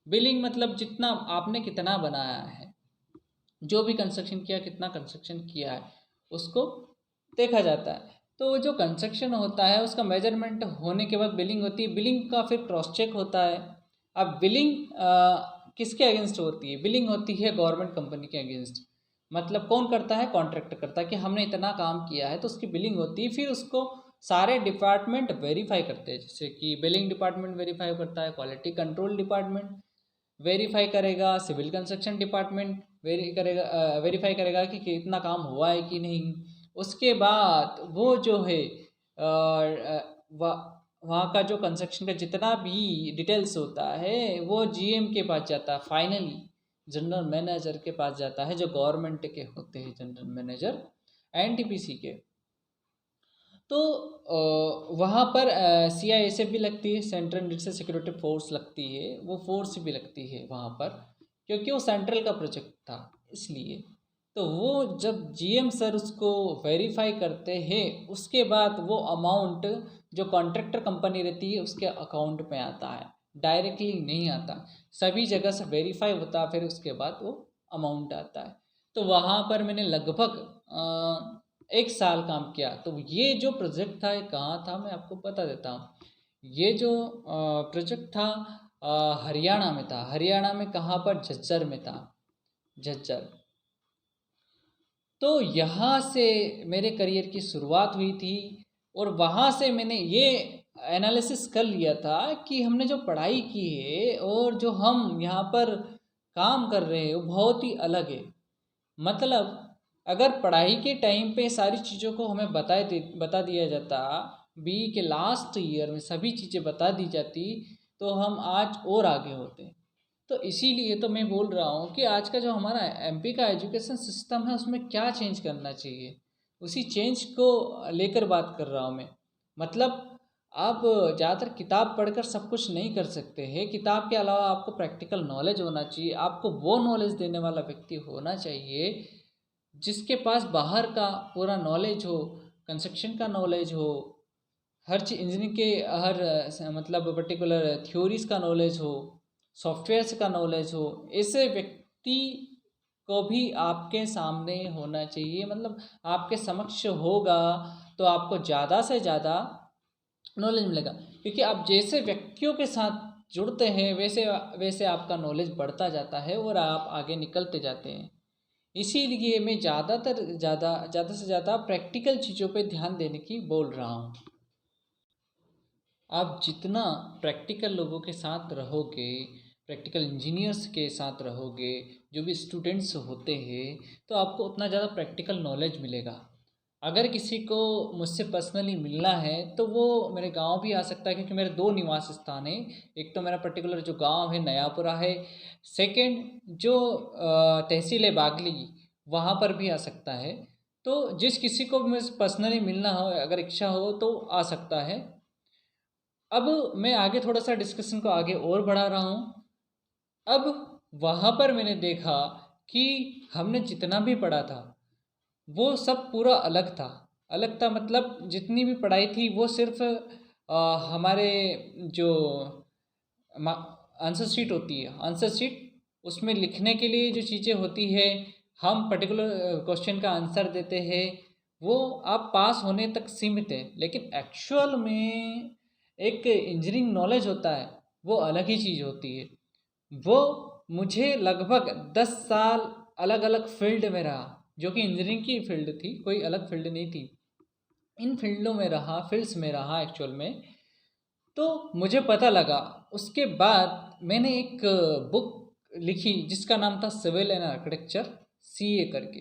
बिलिंग मतलब जितना आपने कितना बनाया है, जो भी कंस्ट्रक्शन किया, कितना कंस्ट्रक्शन किया है, उसको देखा जाता है। तो जो कंस्ट्रक्शन होता है उसका मेजरमेंट होने के बाद बिलिंग होती है, बिलिंग का फिर क्रॉस चेक होता है। अब बिलिंग किसके अगेंस्ट होती है? बिलिंग होती है गवर्नमेंट कंपनी के अगेंस्ट। मतलब कौन करता है? कॉन्ट्रैक्टर करता है कि हमने इतना काम किया है, तो उसकी बिलिंग होती है। फिर उसको सारे डिपार्टमेंट वेरीफाई करते हैं, जैसे कि बिलिंग डिपार्टमेंट वेरीफाई करता है, क्वालिटी कंट्रोल डिपार्टमेंट वेरीफाई करेगा, सिविल कंस्ट्रक्शन डिपार्टमेंट वेरीफाई करेगा कि कितना काम हुआ है कि नहीं। उसके बाद वो जो है वहाँ का जो कंस्ट्रक्शन का जितना भी डिटेल्स होता है वो जीएम के पास जाता है, फाइनली जनरल मैनेजर के पास जाता है, जो गवर्नमेंट के होते हैं जनरल मैनेजर एनटीपीसी के। तो वहाँ पर सीआईएसएफ भी लगती है, सेंट्रल इंडस्ट्रियल सिक्योरिटी फोर्स लगती है, वो फोर्स भी लगती है वहाँ पर, क्योंकि वो सेंट्रल का प्रोजेक्ट था इसलिए। तो वो जब जीएम सर उसको वेरीफाई करते हैं, उसके बाद वो अमाउंट जो कॉन्ट्रैक्टर कंपनी रहती है उसके अकाउंट में आता है, डायरेक्टली नहीं आता, सभी जगह से वेरीफाई होता है, फिर उसके बाद वो अमाउंट आता है। तो वहाँ पर मैंने लगभग 1 साल काम किया। तो ये जो प्रोजेक्ट था ये कहाँ था मैं आपको बता देता हूँ। ये जो प्रोजेक्ट था हरियाणा में था। हरियाणा में कहाँ पर? झज्जर में था, झज्जर। तो यहाँ से मेरे करियर की शुरुआत हुई थी, और वहाँ से मैंने ये एनालिसिस कर लिया था कि हमने जो पढ़ाई की है और जो हम यहाँ पर काम कर रहे हैं वो बहुत ही अलग है। मतलब अगर पढ़ाई के टाइम पे सारी चीज़ों को हमें बता दिया जाता, बीई के लास्ट ईयर में सभी चीज़ें बता दी जाती, तो हम आज और आगे होते। तो इसीलिए तो मैं बोल रहा हूँ कि आज का जो हमारा एमपी का एजुकेशन सिस्टम है उसमें क्या चेंज करना चाहिए, उसी चेंज को लेकर बात कर रहा हूँ मैं। मतलब आप ज़्यादातर किताब पढ़कर सब कुछ नहीं कर सकते हैं, किताब के अलावा आपको प्रैक्टिकल नॉलेज होना चाहिए, आपको वो नॉलेज देने वाला व्यक्ति होना चाहिए जिसके पास बाहर का पूरा नॉलेज हो, कंस्ट्रक्शन का नॉलेज हो, हर चीज इंजीनियरिंग के हर मतलब पर्टिकुलर थ्योरीज का नॉलेज हो, सॉफ्टवेयर्स का नॉलेज हो। ऐसे व्यक्ति को भी आपके सामने होना चाहिए, मतलब आपके समक्ष होगा तो आपको ज़्यादा से ज़्यादा नॉलेज मिलेगा, क्योंकि आप जैसे व्यक्तियों के साथ जुड़ते हैं वैसे वैसे आपका नॉलेज बढ़ता जाता है और आप आगे निकलते जाते हैं। इसीलिए मैं ज़्यादा से ज़्यादा प्रैक्टिकल चीज़ों पे ध्यान देने की बोल रहा हूँ। आप जितना प्रैक्टिकल लोगों के साथ रहोगे, प्रैक्टिकल इंजीनियर्स के साथ रहोगे, जो भी स्टूडेंट्स होते हैं, तो आपको उतना ज़्यादा प्रैक्टिकल नॉलेज मिलेगा। अगर किसी को मुझसे पर्सनली मिलना है तो वो मेरे गांव भी आ सकता है, क्योंकि मेरे 2 निवास स्थान हैं। एक तो मेरा पर्टिकुलर जो गांव है नयापुरा है, सेकंड जो तहसील है बागली, वहाँ पर भी आ सकता है। तो जिस किसी को भी मुझसे पर्सनली मिलना हो, अगर इच्छा हो तो आ सकता है। अब मैं आगे थोड़ा सा डिस्कशन को आगे और बढ़ा रहा हूँ। अब वहाँ पर मैंने देखा कि हमने जितना भी पढ़ा था वो सब पूरा अलग था। अलग था मतलब जितनी भी पढ़ाई थी वो सिर्फ हमारे जो आंसर शीट होती है, आंसर शीट उसमें लिखने के लिए जो चीज़ें होती है, हम पर्टिकुलर क्वेश्चन का आंसर देते हैं, वो आप पास होने तक सीमित है। लेकिन एक्चुअल में एक इंजीनियरिंग नॉलेज होता है, वो अलग ही चीज़ होती है। वो मुझे लगभग 10 साल अलग अलग फील्ड में रहा, जो कि इंजीनियरिंग की फील्ड थी, कोई अलग फील्ड नहीं थी। इन फील्डों में रहा, फील्ड्स में रहा एक्चुअल में। तो मुझे पता लगा, उसके बाद मैंने एक बुक लिखी जिसका नाम था सिविल एंड आर्किटेक्चर, सीए करके।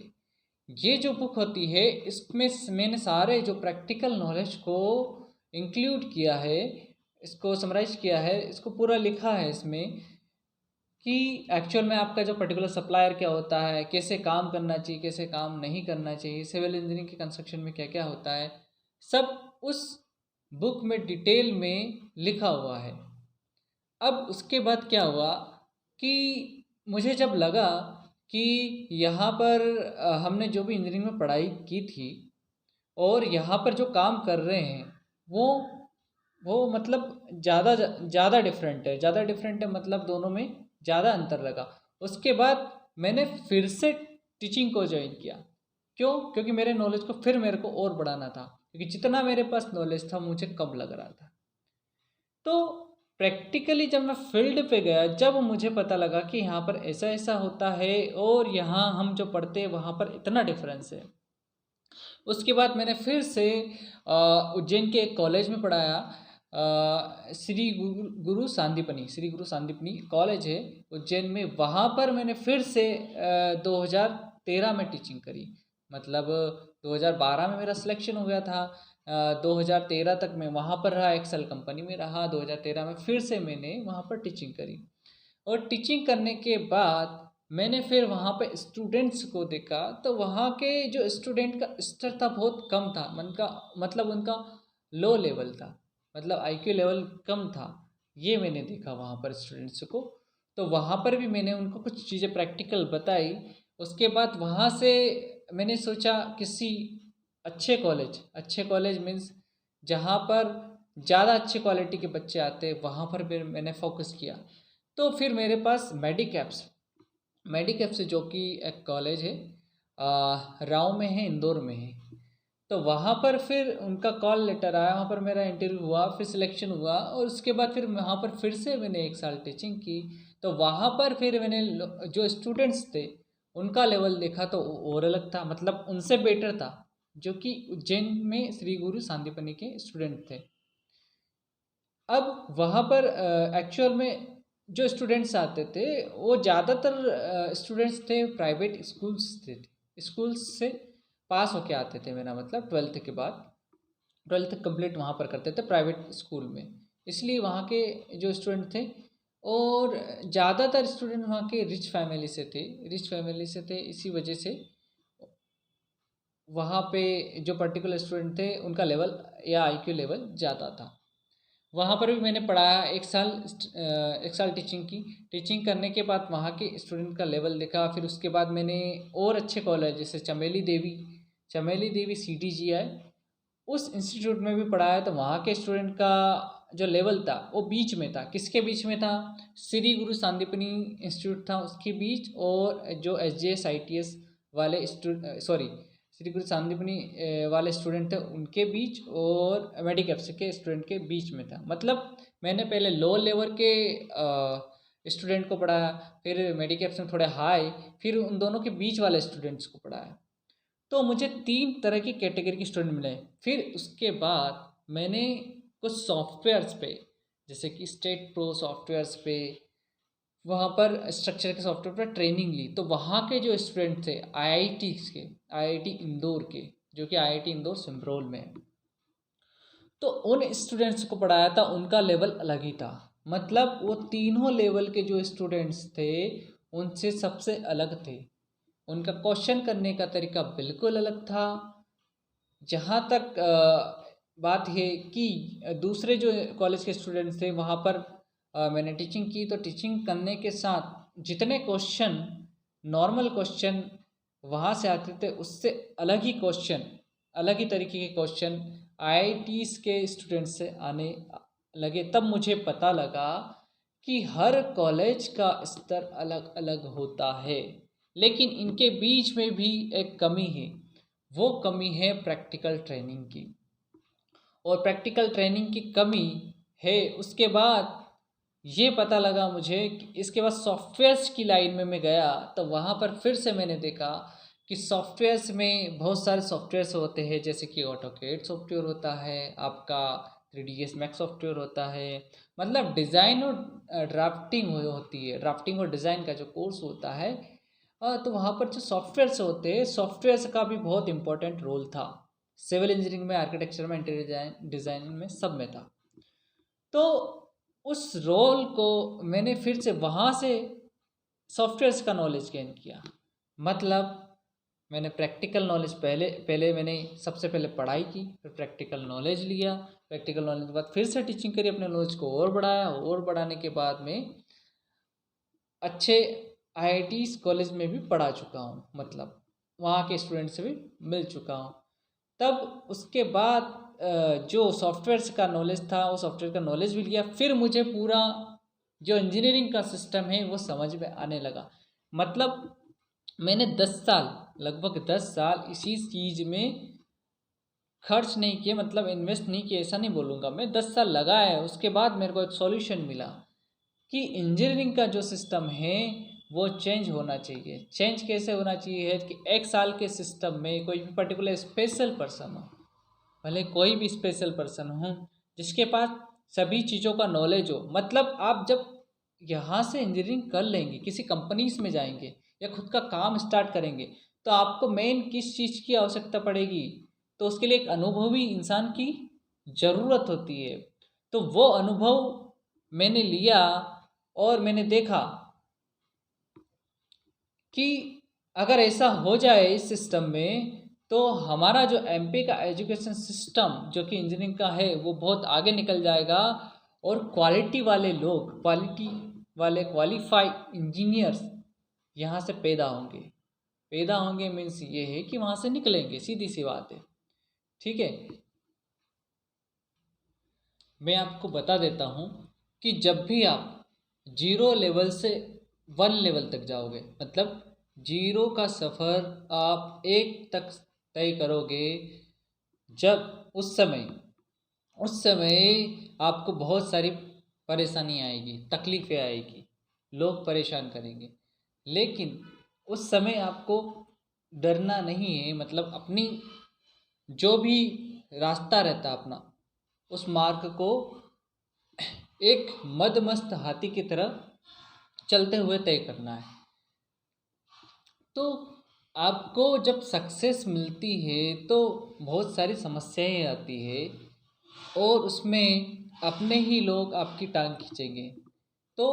ये जो बुक होती है, इसमें मैंने सारे जो प्रैक्टिकल नॉलेज को इंक्लूड किया है, इसको समराइज किया है, इसको पूरा लिखा है इसमें कि एक्चुअल में आपका जो पर्टिकुलर सप्लायर क्या होता है, कैसे काम करना चाहिए, कैसे काम नहीं करना चाहिए, सिविल इंजीनियरिंग के कंस्ट्रक्शन में क्या क्या होता है, सब उस बुक में डिटेल में लिखा हुआ है। अब उसके बाद क्या हुआ कि मुझे जब लगा कि यहाँ पर हमने जो भी इंजीनियरिंग में पढ़ाई की थी और यहाँ पर जो काम कर रहे हैं, वो मतलब ज़्यादा डिफरेंट है, ज़्यादा डिफरेंट है, मतलब दोनों में ज़्यादा अंतर लगा। उसके बाद मैंने फिर से टीचिंग को ज्वाइन किया। क्यों? क्योंकि मेरे नॉलेज को फिर मेरे को और बढ़ाना था, क्योंकि जितना मेरे पास नॉलेज था मुझे कम लग रहा था। तो प्रैक्टिकली जब मैं फील्ड पे गया, जब मुझे पता लगा कि यहाँ पर ऐसा ऐसा होता है और यहाँ हम जो पढ़ते हैं वहाँ पर इतना डिफरेंस है। उसके बाद मैंने फिर से उज्जैन के एक कॉलेज में पढ़ाया, श्री गुरु सांदीपनी, श्री गुरु सांदीपनी कॉलेज है उज्जैन में। वहाँ पर मैंने फिर से 2013 में टीचिंग करी। मतलब 2012 में मेरा सिलेक्शन हो गया था, 2013 तक मैं वहाँ पर रहा, एक्सेल कंपनी में रहा। 2013 में फिर से मैंने वहाँ पर टीचिंग करी, और टीचिंग करने के बाद मैंने फिर वहाँ पे स्टूडेंट्स को देखा, तो वहाँ के जो स्टूडेंट का स्तर था बहुत कम था, मतलब उनका लो लेवल था, मतलब आईक्यू लेवल कम था। ये मैंने देखा वहाँ पर स्टूडेंट्स को। तो वहाँ पर भी मैंने उनको कुछ चीज़ें प्रैक्टिकल बताई। उसके बाद वहाँ से मैंने सोचा किसी अच्छे कॉलेज मीन्स जहाँ पर ज़्यादा अच्छे क्वालिटी के बच्चे आते हैं, वहाँ पर भी मैंने फोकस किया। तो फिर मेरे पास मेडिकैप्स जो कि एक कॉलेज है, राव में है, इंदौर में है। तो वहाँ पर फिर उनका कॉल लेटर आया, वहाँ पर मेरा इंटरव्यू हुआ, फिर सिलेक्शन हुआ, और उसके बाद फिर वहाँ पर फिर से मैंने 1 साल टीचिंग की। तो वहाँ पर फिर मैंने जो स्टूडेंट्स थे उनका लेवल देखा, तो और अलग था, मतलब उनसे बेटर था, जो कि उज्जैन में श्री गुरु सांदीपनी के स्टूडेंट थे। अब वहाँ पर एक्चुअल में जो स्टूडेंट्स आते थे, वो ज़्यादातर स्टूडेंट्स थे प्राइवेट स्कूल्स से पास होके आते थे। मेरा मतलब 12th के बाद, 12th कंप्लीट वहाँ पर करते थे प्राइवेट स्कूल में, इसलिए वहाँ के जो स्टूडेंट थे, और ज़्यादातर स्टूडेंट वहाँ के रिच फैमिली से थे। इसी वजह से वहाँ पे जो पर्टिकुलर स्टूडेंट थे उनका लेवल या आईक्यू लेवल ज़्यादा था। वहाँ पर भी मैंने पढ़ाया 1 साल, 1 साल टीचिंग करने के बाद वहाँ के स्टूडेंट का लेवल देखा। फिर उसके बाद मैंने और अच्छे कॉलेज जैसे चमेली देवी CTGI, उस इंस्टीट्यूट में भी पढ़ाया। तो वहाँ के स्टूडेंट का जो लेवल था वो बीच में था। किसके बीच में था? श्री गुरु सांदीपनी इंस्टीट्यूट था उसके बीच, और जो SJS ITS वाले श्री गुरु सांदीपनी वाले स्टूडेंट थे उनके बीच, और मेडिकैप्स के स्टूडेंट के बीच में था। मतलब मैंने पहले लो लेवल के स्टूडेंट को पढ़ाया, फिर मेडिकैप्स में थोड़े हाई, फिर उन दोनों के बीच वाले स्टूडेंट्स को पढ़ाया। तो मुझे 3 तरह की कैटेगरी के स्टूडेंट मिले। फिर उसके बाद मैंने कुछ सॉफ्टवेयर्स पे, जैसे कि स्टेट प्रो सॉफ्टवेयर्स पे, वहाँ पर स्ट्रक्चर के सॉफ्टवेयर पर ट्रेनिंग ली। तो वहाँ के जो स्टूडेंट थे IIT इंदौर के, जो कि IIT इंदौर सिम्ब्रोल में है, तो उन स्टूडेंट्स को पढ़ाया था। उनका लेवल अलग ही था, मतलब वो तीनों लेवल के जो स्टूडेंट्स थे उनसे सबसे अलग थे। उनका क्वेश्चन करने का तरीका बिल्कुल अलग था। जहाँ तक बात है कि दूसरे जो कॉलेज के स्टूडेंट्स थे वहाँ पर मैंने टीचिंग की, तो टीचिंग करने के साथ जितने क्वेश्चन, नॉर्मल क्वेश्चन वहाँ से आते थे, उससे अलग ही क्वेश्चन, अलग ही तरीके के क्वेश्चन IITs के स्टूडेंट्स से आने लगे। तब मुझे पता लगा कि हर कॉलेज का स्तर अलग अलग होता है, लेकिन इनके बीच में भी एक कमी है। वो कमी है प्रैक्टिकल ट्रेनिंग की, और प्रैक्टिकल ट्रेनिंग की कमी है। उसके बाद ये पता लगा मुझे कि इसके बाद सॉफ्टवेयर्स की लाइन में मैं गया, तो वहाँ पर फिर से मैंने देखा कि सॉफ्टवेयर्स में बहुत सारे सॉफ्टवेयर्स होते हैं, जैसे कि ऑटोकेड सॉफ्टवेयर होता है, आपका 3ds मैक्स सॉफ्टवेयर होता है, मतलब डिज़ाइन और ड्राफ्टिंग होती है, ड्राफ्टिंग और डिज़ाइन का जो कोर्स होता है। तो वहाँ पर जो सॉफ्टवेयर्स होते हैं, सॉफ्टवेयर्स का भी बहुत इंपॉर्टेंट रोल था। सिविल इंजीनियरिंग में, आर्किटेक्चर में, इंटीरियर डिज़ाइन में, सब में था। तो उस रोल को मैंने फिर से वहाँ से सॉफ्टवेयर्स का नॉलेज गेन किया। मतलब मैंने प्रैक्टिकल नॉलेज पहले पहले मैंने सबसे पहले पढ़ाई की, फिर प्रैक्टिकल नॉलेज लिया, प्रैक्टिकल नॉलेज के बाद फिर से टीचिंग करी, अपने नॉलेज को और बढ़ाया, और बढ़ाने के बाद में अच्छे आईआईटीज़ कॉलेज में भी पढ़ा चुका हूँ, मतलब वहाँ के स्टूडेंट से भी मिल चुका हूँ। तब उसके बाद जो सॉफ्टवेयर्स का नॉलेज था, वो सॉफ्टवेयर का नॉलेज भी लिया, फिर मुझे पूरा जो इंजीनियरिंग का सिस्टम है वो समझ में आने लगा। मतलब मैंने 10 साल, लगभग 10 साल इसी चीज़ में खर्च नहीं किए, मतलब इन्वेस्ट नहीं किए, ऐसा नहीं बोलूँगा मैं, 10 साल लगा है। उसके बाद मेरे को एक सॉल्यूशन मिला कि इंजीनियरिंग का जो सिस्टम है वो चेंज होना चाहिए। चेंज कैसे होना चाहिए है कि एक साल के सिस्टम में कोई भी पर्टिकुलर स्पेशल पर्सन हो, भले कोई भी स्पेशल पर्सन हो, जिसके पास सभी चीज़ों का नॉलेज हो। मतलब आप जब यहाँ से इंजीनियरिंग कर लेंगे, किसी कंपनीज में जाएंगे या खुद का काम स्टार्ट करेंगे, तो आपको मेन किस चीज़ की आवश्यकता पड़ेगी, तो उसके लिए एक अनुभवी इंसान की ज़रूरत होती है। तो वो अनुभव मैंने लिया, और मैंने देखा कि अगर ऐसा हो जाए इस सिस्टम में, तो हमारा जो एमपी का एजुकेशन सिस्टम जो कि इंजीनियरिंग का है वो बहुत आगे निकल जाएगा, और क्वालिटी वाले लोग, क्वालिटी वाले क्वालिफाइड इंजीनियर्स यहाँ से पैदा होंगे। पैदा होंगे मीन्स ये है कि वहाँ से निकलेंगे, सीधी सी बात है। ठीक है, मैं आपको बता देता हूँ कि जब भी आप 0 लेवल से 1 लेवल तक जाओगे, मतलब 0 का सफ़र आप 1 तक तय करोगे, जब उस समय आपको बहुत सारी परेशानी आएगी, तकलीफ़ें आएगी, लोग परेशान करेंगे, लेकिन उस समय आपको डरना नहीं है। मतलब अपनी जो भी रास्ता रहता अपना, उस मार्ग को एक मदमस्त हाथी की तरह चलते हुए तय करना है। तो आपको जब सक्सेस मिलती है तो बहुत सारी समस्याएं आती है, और उसमें अपने ही लोग आपकी टांग खींचेंगे। तो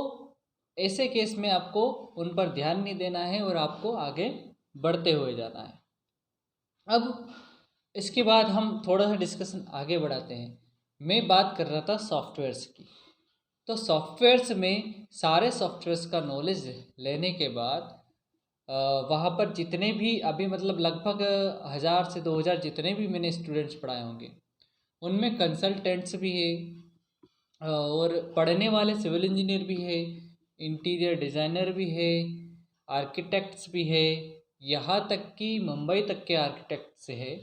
ऐसे केस में आपको उन पर ध्यान नहीं देना है, और आपको आगे बढ़ते हुए जाना है। अब इसके बाद हम थोड़ा सा डिस्कशन आगे बढ़ाते हैं। मैं बात कर रहा था सॉफ्टवेयर्स की। तो सॉफ्टवेयर्स में सारे सॉफ्टवेयर्स का नॉलेज लेने के बाद वहाँ पर जितने भी अभी, मतलब लगभग 1000 से 2000 जितने भी मैंने स्टूडेंट्स पढ़ाए होंगे, उनमें कंसल्टेंट्स भी है, और पढ़ने वाले सिविल इंजीनियर भी है, इंटीरियर डिज़ाइनर भी है, आर्किटेक्ट्स भी है, यहाँ तक कि मुंबई तक के आर्किटेक्ट्स है।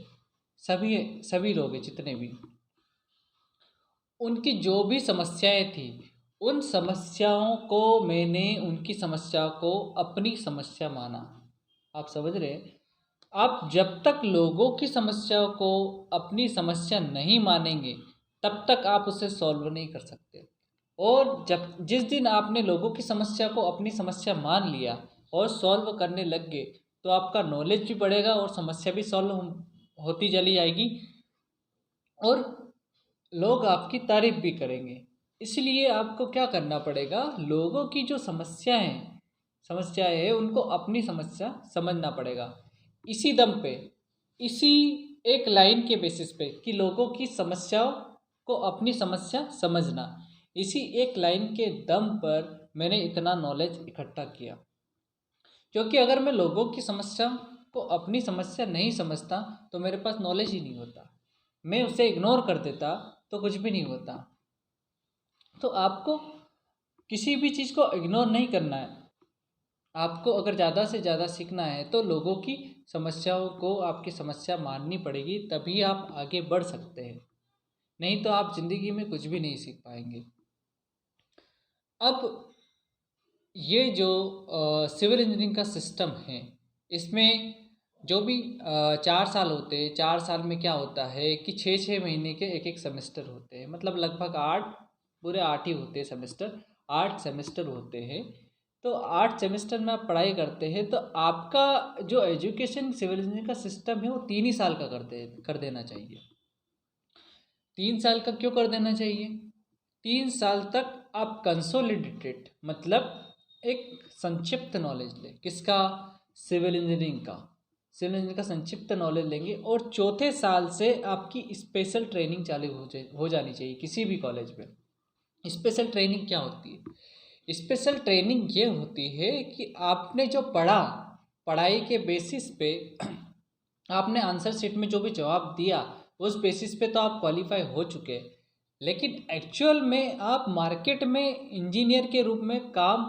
सभी सभी लोग हैं जितने भी, उनकी जो भी समस्याएं थी, उन समस्याओं को मैंने उनकी समस्या को अपनी समस्या माना। आप समझ रहे हैं? आप जब तक लोगों की समस्याओं को अपनी समस्या नहीं मानेंगे, तब तक आप उसे सॉल्व नहीं कर सकते। और जिस दिन आपने लोगों की समस्या को अपनी समस्या मान लिया और सॉल्व करने लग गए, तो आपका नॉलेज भी बढ़ेगा और समस्या भी सॉल्व होती चली जाएगी, और लोग आपकी तारीफ भी करेंगे। इसलिए आपको क्या करना पड़ेगा, लोगों की जो समस्याएं हैं उनको अपनी समस्या समझना पड़ेगा। इसी दम पे, इसी एक लाइन के बेसिस पे कि लोगों की समस्याओं को अपनी समस्या समझना, इसी एक लाइन के दम पर मैंने इतना नॉलेज इकट्ठा किया। क्योंकि अगर मैं लोगों की समस्या को अपनी समस्या नहीं समझता, तो मेरे पास नॉलेज ही नहीं होता, मैं उसे इग्नोर कर देता, तो कुछ भी नहीं होता। तो आपको किसी भी चीज़ को इग्नोर नहीं करना है। आपको अगर ज़्यादा से ज़्यादा सीखना है तो लोगों की समस्याओं को आपकी समस्या माननी पड़ेगी, तभी आप आगे बढ़ सकते हैं। नहीं तो आप ज़िंदगी में कुछ भी नहीं सीख पाएंगे। अब ये जो सिविल इंजीनियरिंग का सिस्टम है, इसमें जो भी 4 साल होते हैं, 4 साल में क्या होता है कि 6-6 महीने के एक एक सेमेस्टर होते हैं, मतलब लगभग 8 ही होते हैं सेमेस्टर, 8 सेमेस्टर होते हैं। तो 8 सेमेस्टर में आप पढ़ाई करते हैं तो आपका जो एजुकेशन सिविल इंजीनियरिंग का सिस्टम है वो 3 ही साल का कर देना चाहिए। 3 साल का क्यों कर देना चाहिए? 3 साल तक आप कंसोलिडेटेड, मतलब एक संक्षिप्त नॉलेज लें। किसका? सिविल इंजीनियरिंग का। सिविल इंजीनियरिंग का संक्षिप्त नॉलेज लेंगे और चौथे साल से आपकी स्पेशल ट्रेनिंग चालू हो जानी चाहिए किसी भी कॉलेज में। स्पेशल ट्रेनिंग क्या होती है? स्पेशल ट्रेनिंग ये होती है कि आपने जो पढ़ा, पढ़ाई के बेसिस पे आपने आंसर शीट में जो भी जवाब दिया, उस बेसिस पे तो आप क्वालिफाई हो चुके हैं, लेकिन एक्चुअल में आप मार्केट में इंजीनियर के रूप में काम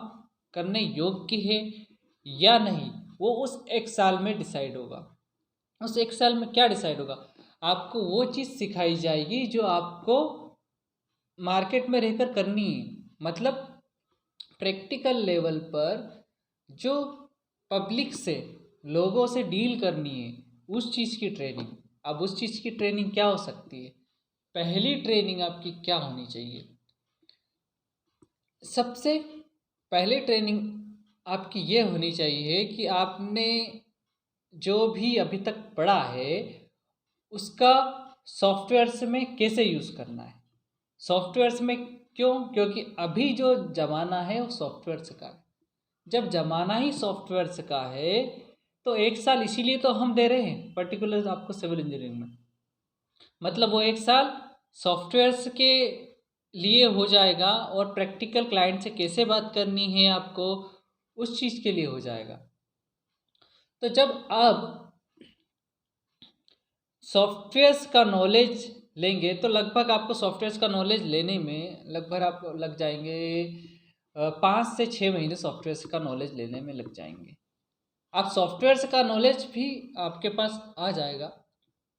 करने योग्य है या नहीं, वो उस एक साल में डिसाइड होगा। उस एक साल में क्या डिसाइड होगा? आपको वो चीज़ सिखाई जाएगी जो आपको मार्केट में रहकर करनी है। मतलब प्रैक्टिकल लेवल पर जो पब्लिक से, लोगों से डील करनी है, उस चीज़ की ट्रेनिंग। अब उस चीज़ की ट्रेनिंग क्या हो सकती है? पहली ट्रेनिंग आपकी क्या होनी चाहिए? सबसे पहले ट्रेनिंग आपकी ये होनी चाहिए कि आपने जो भी अभी तक पढ़ा है उसका सॉफ्टवेयर्स में कैसे यूज़ करना है। सॉफ्टवेयर्स में क्यों? क्योंकि अभी जो ज़माना है वो सॉफ्टवेयर्स का है। जब ज़माना ही सॉफ्टवेयर्स का है तो एक साल इसीलिए तो हम दे रहे हैं पर्टिकुलर आपको सिविल इंजीनियरिंग में। मतलब वो एक साल सॉफ्टवेयर्स के लिए हो जाएगा और प्रैक्टिकल क्लाइंट से कैसे बात करनी है आपको, उस चीज़ के लिए हो जाएगा। तो जब आप सॉफ्टवेयर्स का नॉलेज लेंगे तो लगभग आपको सॉफ्टवेयर्स का नॉलेज लेने में लगभग आपको लग जाएंगे 5 से 6 महीने सॉफ्टवेयर्स का नॉलेज लेने में लग जाएंगे। आप सॉफ्टवेयर्स का नॉलेज भी आपके पास आ जाएगा।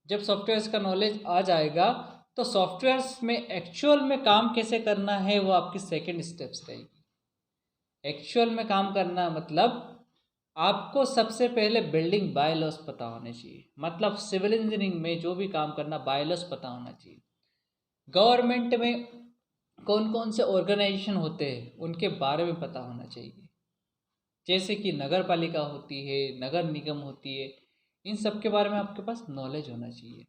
जब सॉफ्टवेयर्स का नॉलेज आ जाएगा तो सॉफ्टवेयर्स में एक्चुअल में काम कैसे करना है वो आपकी सेकंड स्टेप्स रहेगी। एक्चुअल में काम करना मतलब आपको सबसे पहले बिल्डिंग बायलॉस पता होने चाहिए। मतलब सिविल इंजीनियरिंग में जो भी काम करना, बायलॉस पता होना चाहिए। गवर्नमेंट में कौन कौन से ऑर्गेनाइजेशन होते हैं उनके बारे में पता होना चाहिए। जैसे कि नगर पालिका होती है, नगर निगम होती है, इन सब के बारे में आपके पास नॉलेज होना चाहिए।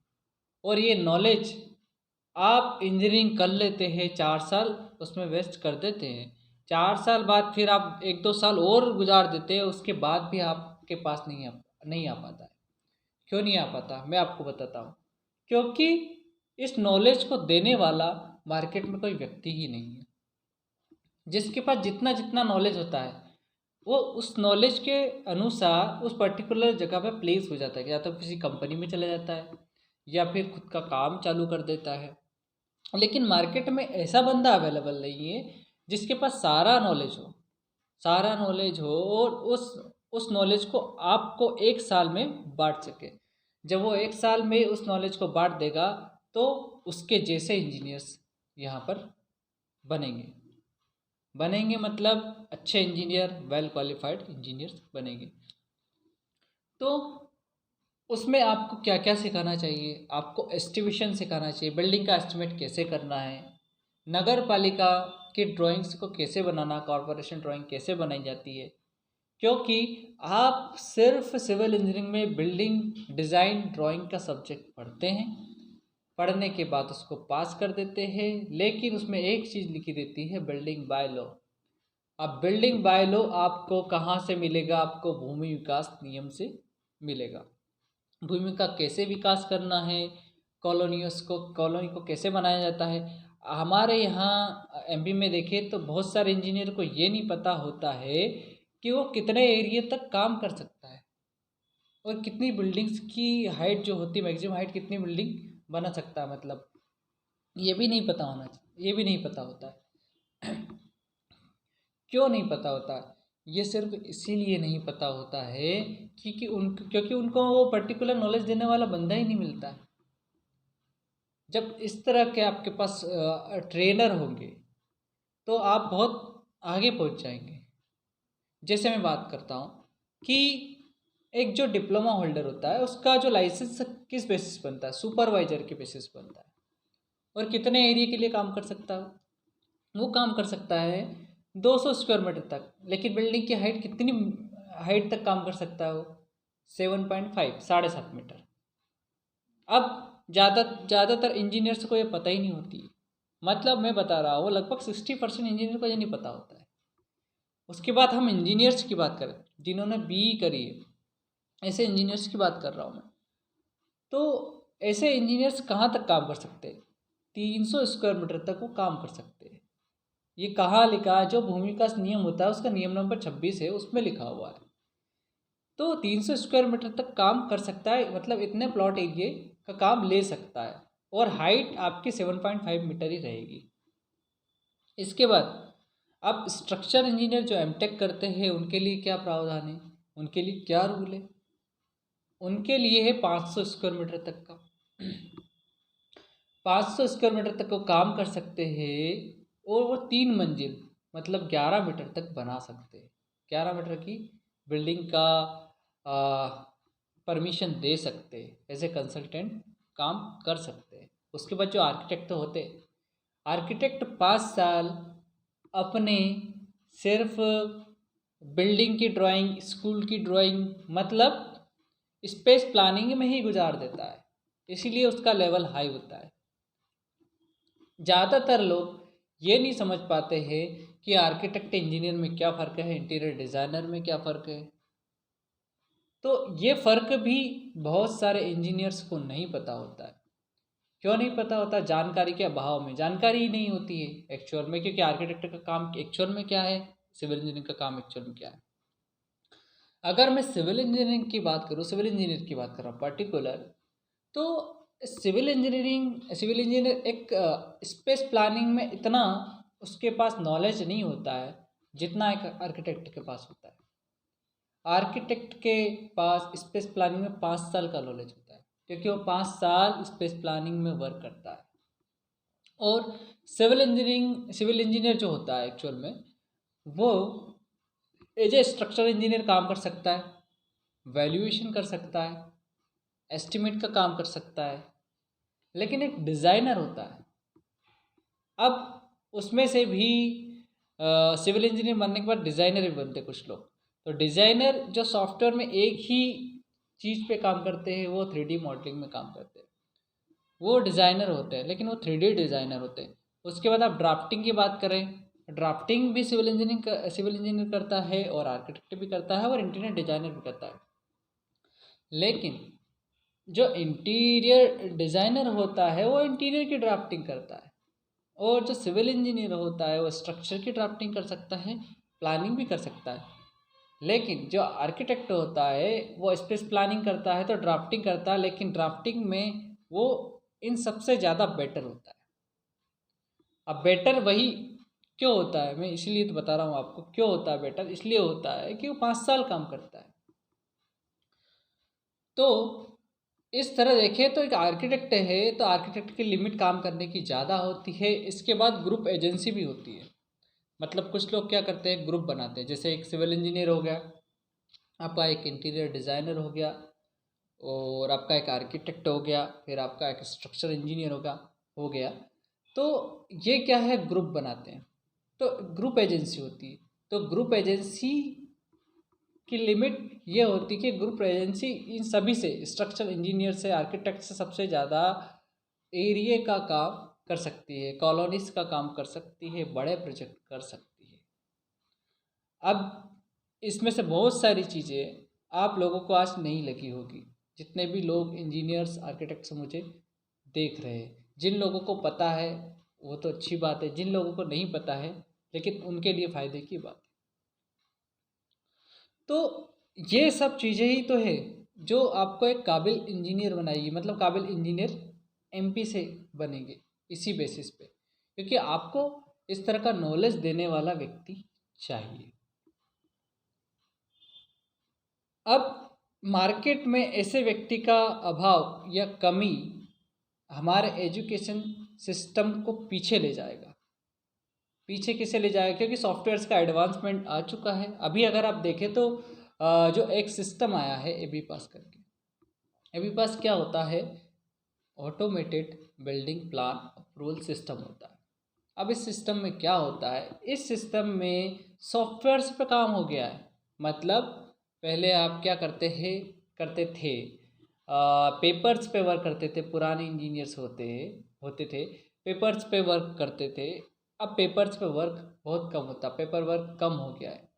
और ये नॉलेज आप इंजीनियरिंग कर लेते हैं 4 साल, उसमें वेस्ट कर देते हैं। 4 साल बाद फिर आप 1-2 साल और गुजार देते हैं, उसके बाद भी आपके पास नहीं आ पाता है। क्यों नहीं आ पाता? मैं आपको बताता हूँ। क्योंकि इस नॉलेज को देने वाला मार्केट में कोई व्यक्ति ही नहीं है। जिसके पास जितना जितना नॉलेज होता है वो उस नॉलेज के अनुसार उस पर्टिकुलर जगह पे प्लेस हो जाता है, या तो किसी कंपनी में चला जाता है या फिर खुद का काम चालू कर देता है। लेकिन मार्केट में ऐसा बंदा अवेलेबल नहीं है जिसके पास सारा नॉलेज हो, सारा नॉलेज हो और उस नॉलेज को आपको एक साल में बांट सके। जब वो एक साल में उस नॉलेज को बांट देगा तो उसके जैसे इंजीनियर्स यहाँ पर बनेंगे। बनेंगे मतलब अच्छे इंजीनियर, वेल क्वालिफाइड इंजीनियर्स बनेंगे। तो उसमें आपको क्या क्या सिखाना चाहिए? आपको एस्टिमेशन सिखाना चाहिए, बिल्डिंग का एस्टिमेट कैसे करना है, नगर पालिका की ड्राइंग्स को कैसे बनाना, कॉरपोरेशन ड्राइंग कैसे बनाई जाती है। क्योंकि आप सिर्फ सिविल इंजीनियरिंग में बिल्डिंग डिज़ाइन ड्राइंग का सब्जेक्ट पढ़ते हैं, पढ़ने के बाद उसको पास कर देते हैं, लेकिन उसमें एक चीज़ लिखी देती है बिल्डिंग बाय लॉ। अब बिल्डिंग बाय लॉ आपको कहाँ से मिलेगा? आपको भूमि विकास नियम से मिलेगा। भूमि का कैसे विकास करना है, कॉलोनी को कैसे बनाया जाता है। हमारे यहाँ एमपी में देखें तो बहुत सारे इंजीनियर को ये नहीं पता होता है कि वो कितने एरिया तक काम कर सकता है और कितनी बिल्डिंग्स की हाइट जो होती है, मैक्सिमम हाइट कितनी बिल्डिंग बना सकता है। मतलब ये भी नहीं पता होता है। क्यों नहीं पता होता? ये सिर्फ इसीलिए नहीं पता होता है क्योंकि उनको वो पर्टिकुलर नॉलेज देने वाला बंदा ही नहीं मिलता है। जब इस तरह के आपके पास ट्रेनर होंगे तो आप बहुत आगे पहुंच जाएंगे। जैसे मैं बात करता हूँ कि एक जो डिप्लोमा होल्डर होता है उसका जो लाइसेंस किस बेसिस बनता है? सुपरवाइजर के बेसिस बनता है। और कितने एरिया के लिए काम कर सकता है? वो काम कर सकता है 200 स्क्वायर मीटर तक। लेकिन बिल्डिंग की हाइट कितनी हाइट तक काम कर सकता है वो? 7.5, 7.5 मीटर। अब ज़्यादातर इंजीनियर्स को ये पता ही नहीं होती है। मतलब मैं बता रहा हूँ लगभग 60% इंजीनियर को ये नहीं पता होता है। उसके बाद हम इंजीनियर्स की बात करें जिन्होंने BE करी है, ऐसे इंजीनियर्स की बात कर रहा हूँ मैं। तो ऐसे इंजीनियर्स कहाँ तक काम कर सकते हैं? 300 स्क्वायर मीटर तक वो काम कर सकते हैं। ये कहाँ लिखा है? जो भूमि का नियम होता है उसका नियम नंबर 26 है, उसमें लिखा हुआ है। तो 300 स्क्वायर मीटर तक काम कर सकता है, मतलब इतने प्लॉट एरिए का काम ले सकता है। और हाइट आपकी 7.5 मीटर ही रहेगी। इसके बाद अब स्ट्रक्चर इंजीनियर जो एमटेक करते हैं उनके लिए क्या प्रावधान है? उनके लिए क्या रूल है? उनके लिए है 500 स्क्वायर मीटर तक का। 500 स्क्वायर मीटर तक वो काम कर सकते हैं और वो 3 मंजिल मतलब 11 मीटर तक बना सकते हैं। 11 मीटर की बिल्डिंग का परमिशन दे सकते हैं। ऐसे कंसल्टेंट काम कर सकते हैं। उसके बाद जो आर्किटेक्ट होते हैं, आर्किटेक्ट 5 साल अपने सिर्फ बिल्डिंग की ड्राइंग, स्कूल की ड्राइंग, मतलब स्पेस प्लानिंग में ही गुजार देता है। इसीलिए उसका लेवल हाई होता है। ज़्यादातर लोग ये नहीं समझ पाते हैं कि आर्किटेक्ट इंजीनियर में क्या फ़र्क है, इंटीरियर डिज़ाइनर में क्या फ़र्क है। तो ये फ़र्क भी बहुत सारे इंजीनियर्स को नहीं पता होता है। क्यों नहीं पता होता? जानकारी के अभाव में। जानकारी ही नहीं होती है एक्चुअल में, क्योंकि आर्किटेक्ट का काम एक्चुअल में क्या है, सिविल इंजीनियर का काम एक्चुअल में क्या है। अगर मैं सिविल इंजीनियरिंग की बात करूँ, सिविल इंजीनियर की बात कर रहा हूँ पर्टिकुलर, तो सिविल इंजीनियर एक स्पेस प्लानिंग में इतना उसके पास नॉलेज नहीं होता है जितना एक आर्किटेक्ट के पास होता है। आर्किटेक्ट के पास स्पेस प्लानिंग में 5 साल का नॉलेज होता है, क्योंकि वो 5 साल स्पेस प्लानिंग में वर्क करता है। और सिविल इंजीनियर जो होता है एक्चुअल में, वो एज ए स्ट्रक्चरल इंजीनियर काम कर सकता है, वैल्यूएशन कर सकता है, एस्टिमेट का काम कर सकता है। लेकिन एक डिज़ाइनर होता है। अब उसमें से भी सिविल इंजीनियर बनने के बाद डिज़ाइनर भी बनते कुछ लोग। तो डिज़ाइनर जो सॉफ्टवेयर में एक ही चीज़ पे काम करते हैं, वो 3D मॉडलिंग में काम करते हैं, वो डिज़ाइनर होते हैं, लेकिन वो 3D डिज़ाइनर होते हैं। उसके बाद आप ड्राफ्टिंग की बात करें, ड्राफ्टिंग भी सिविल इंजीनियर करता है, और आर्किटेक्ट भी करता है, और इंटीरियर डिज़ाइनर भी करता है। लेकिन जो इंटीरियर डिज़ाइनर होता है वो इंटीरियर की ड्राफ्टिंग करता है, और जो सिविल इंजीनियर होता है वो स्ट्रक्चर की ड्राफ्टिंग कर सकता है, प्लानिंग भी कर सकता है। लेकिन जो आर्किटेक्ट होता है वो स्पेस प्लानिंग करता है तो ड्राफ्टिंग करता है, लेकिन ड्राफ्टिंग में वो इन सबसे ज़्यादा बेटर होता है। अब बेटर वही क्यों होता है, मैं इसलिए तो बता रहा हूँ आपको क्यों होता है बेटर। इसलिए होता है कि वो 5 साल काम करता है। तो इस तरह देखें तो एक आर्किटेक्ट है तो आर्किटेक्ट की लिमिट काम करने की ज़्यादा होती है। इसके बाद ग्रुप एजेंसी भी होती है। मतलब कुछ लोग क्या करते हैं, ग्रुप बनाते हैं। जैसे एक सिविल इंजीनियर हो गया, आपका एक इंटीरियर डिज़ाइनर हो गया, और आपका एक आर्किटेक्ट हो गया, फिर आपका एक स्ट्रक्चर इंजीनियर हो गया। तो ये क्या है, ग्रुप बनाते हैं, तो ग्रुप एजेंसी होती है। तो ग्रुप एजेंसी की लिमिट ये होती है कि ग्रुप एजेंसी इन सभी से, स्ट्रक्चर इंजीनियर से, आर्किटेक्ट से सबसे ज़्यादा एरिया का काम कर सकती है, कॉलोनीज का काम कर सकती है, बड़े प्रोजेक्ट कर सकती है। अब इसमें से बहुत सारी चीज़ें आप लोगों को आज नहीं लगी होगी, जितने भी लोग इंजीनियर्स आर्किटेक्ट्स मुझे देख रहे हैं। जिन लोगों को पता है वो तो अच्छी बात है, जिन लोगों को नहीं पता है लेकिन उनके लिए फ़ायदे की बात है। तो ये सब चीज़ें ही तो है जो आपको एक काबिल इंजीनियर बनाएगी। मतलब काबिल इंजीनियर MP से बनेंगे इसी बेसिस पे, क्योंकि आपको इस तरह का नॉलेज देने वाला व्यक्ति चाहिए। अब मार्केट में ऐसे व्यक्ति का अभाव या कमी हमारे एजुकेशन सिस्टम को पीछे ले जाएगा। पीछे किसे ले जाएगा? क्योंकि सॉफ्टवेयर्स का एडवांसमेंट आ चुका है। अभी अगर आप देखें तो जो एक सिस्टम आया है एबी पास करके, एबी पास क्या होता है? Automated building plan approval system होता है। अब इस सिस्टम में क्या होता है? इस सिस्टम में सॉफ्टवेयर्स पे काम हो गया है। मतलब पहले आप क्या करते थे पेपर्स पे वर्क करते थे। पुराने इंजीनियर्स होते थे पेपर्स पे वर्क करते थे। अब पेपर्स पे वर्क बहुत कम होता, पेपर वर्क कम हो गया है।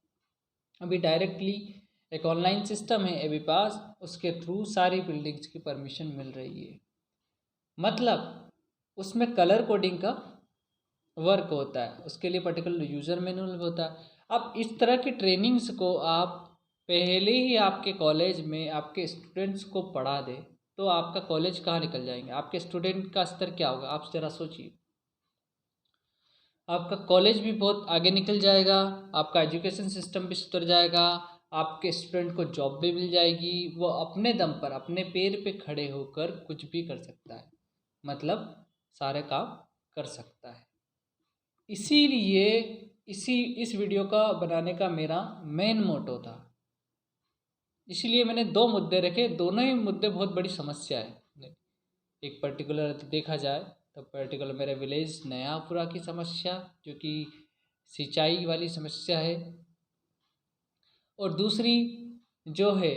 अभी डायरेक्टली एक ऑनलाइन सिस्टम है एबी पास, उसके थ्रू सारी बिल्डिंग्स की परमिशन मिल रही है। मतलब उसमें कलर कोडिंग का वर्क होता है, उसके लिए पर्टिकुलर यूज़र मैनुअल होता है। अब इस तरह की ट्रेनिंग्स को आप पहले ही आपके कॉलेज में आपके स्टूडेंट्स को पढ़ा दे तो आपका कॉलेज कहाँ निकल जाएंगे, आपके स्टूडेंट का स्तर क्या होगा? आप ज़रा सोचिए। आपका कॉलेज भी बहुत आगे निकल जाएगा, आपका एजुकेशन सिस्टम भी सुधर जाएगा, आपके स्टूडेंट को जॉब भी मिल जाएगी, वो अपने दम पर अपने पैर पे खड़े होकर कुछ भी कर सकता है, मतलब सारे काम कर सकता है। इसीलिए इस वीडियो का बनाने का मेरा मेन मोटो था। इसीलिए मैंने दो मुद्दे रखे, दोनों ही मुद्दे बहुत बड़ी समस्या है। एक पर्टिकुलर देखा जाए तो पर्टिकुलर मेरे विलेज नयापुरा की समस्या, जो कि सिंचाई वाली समस्या है, और दूसरी जो है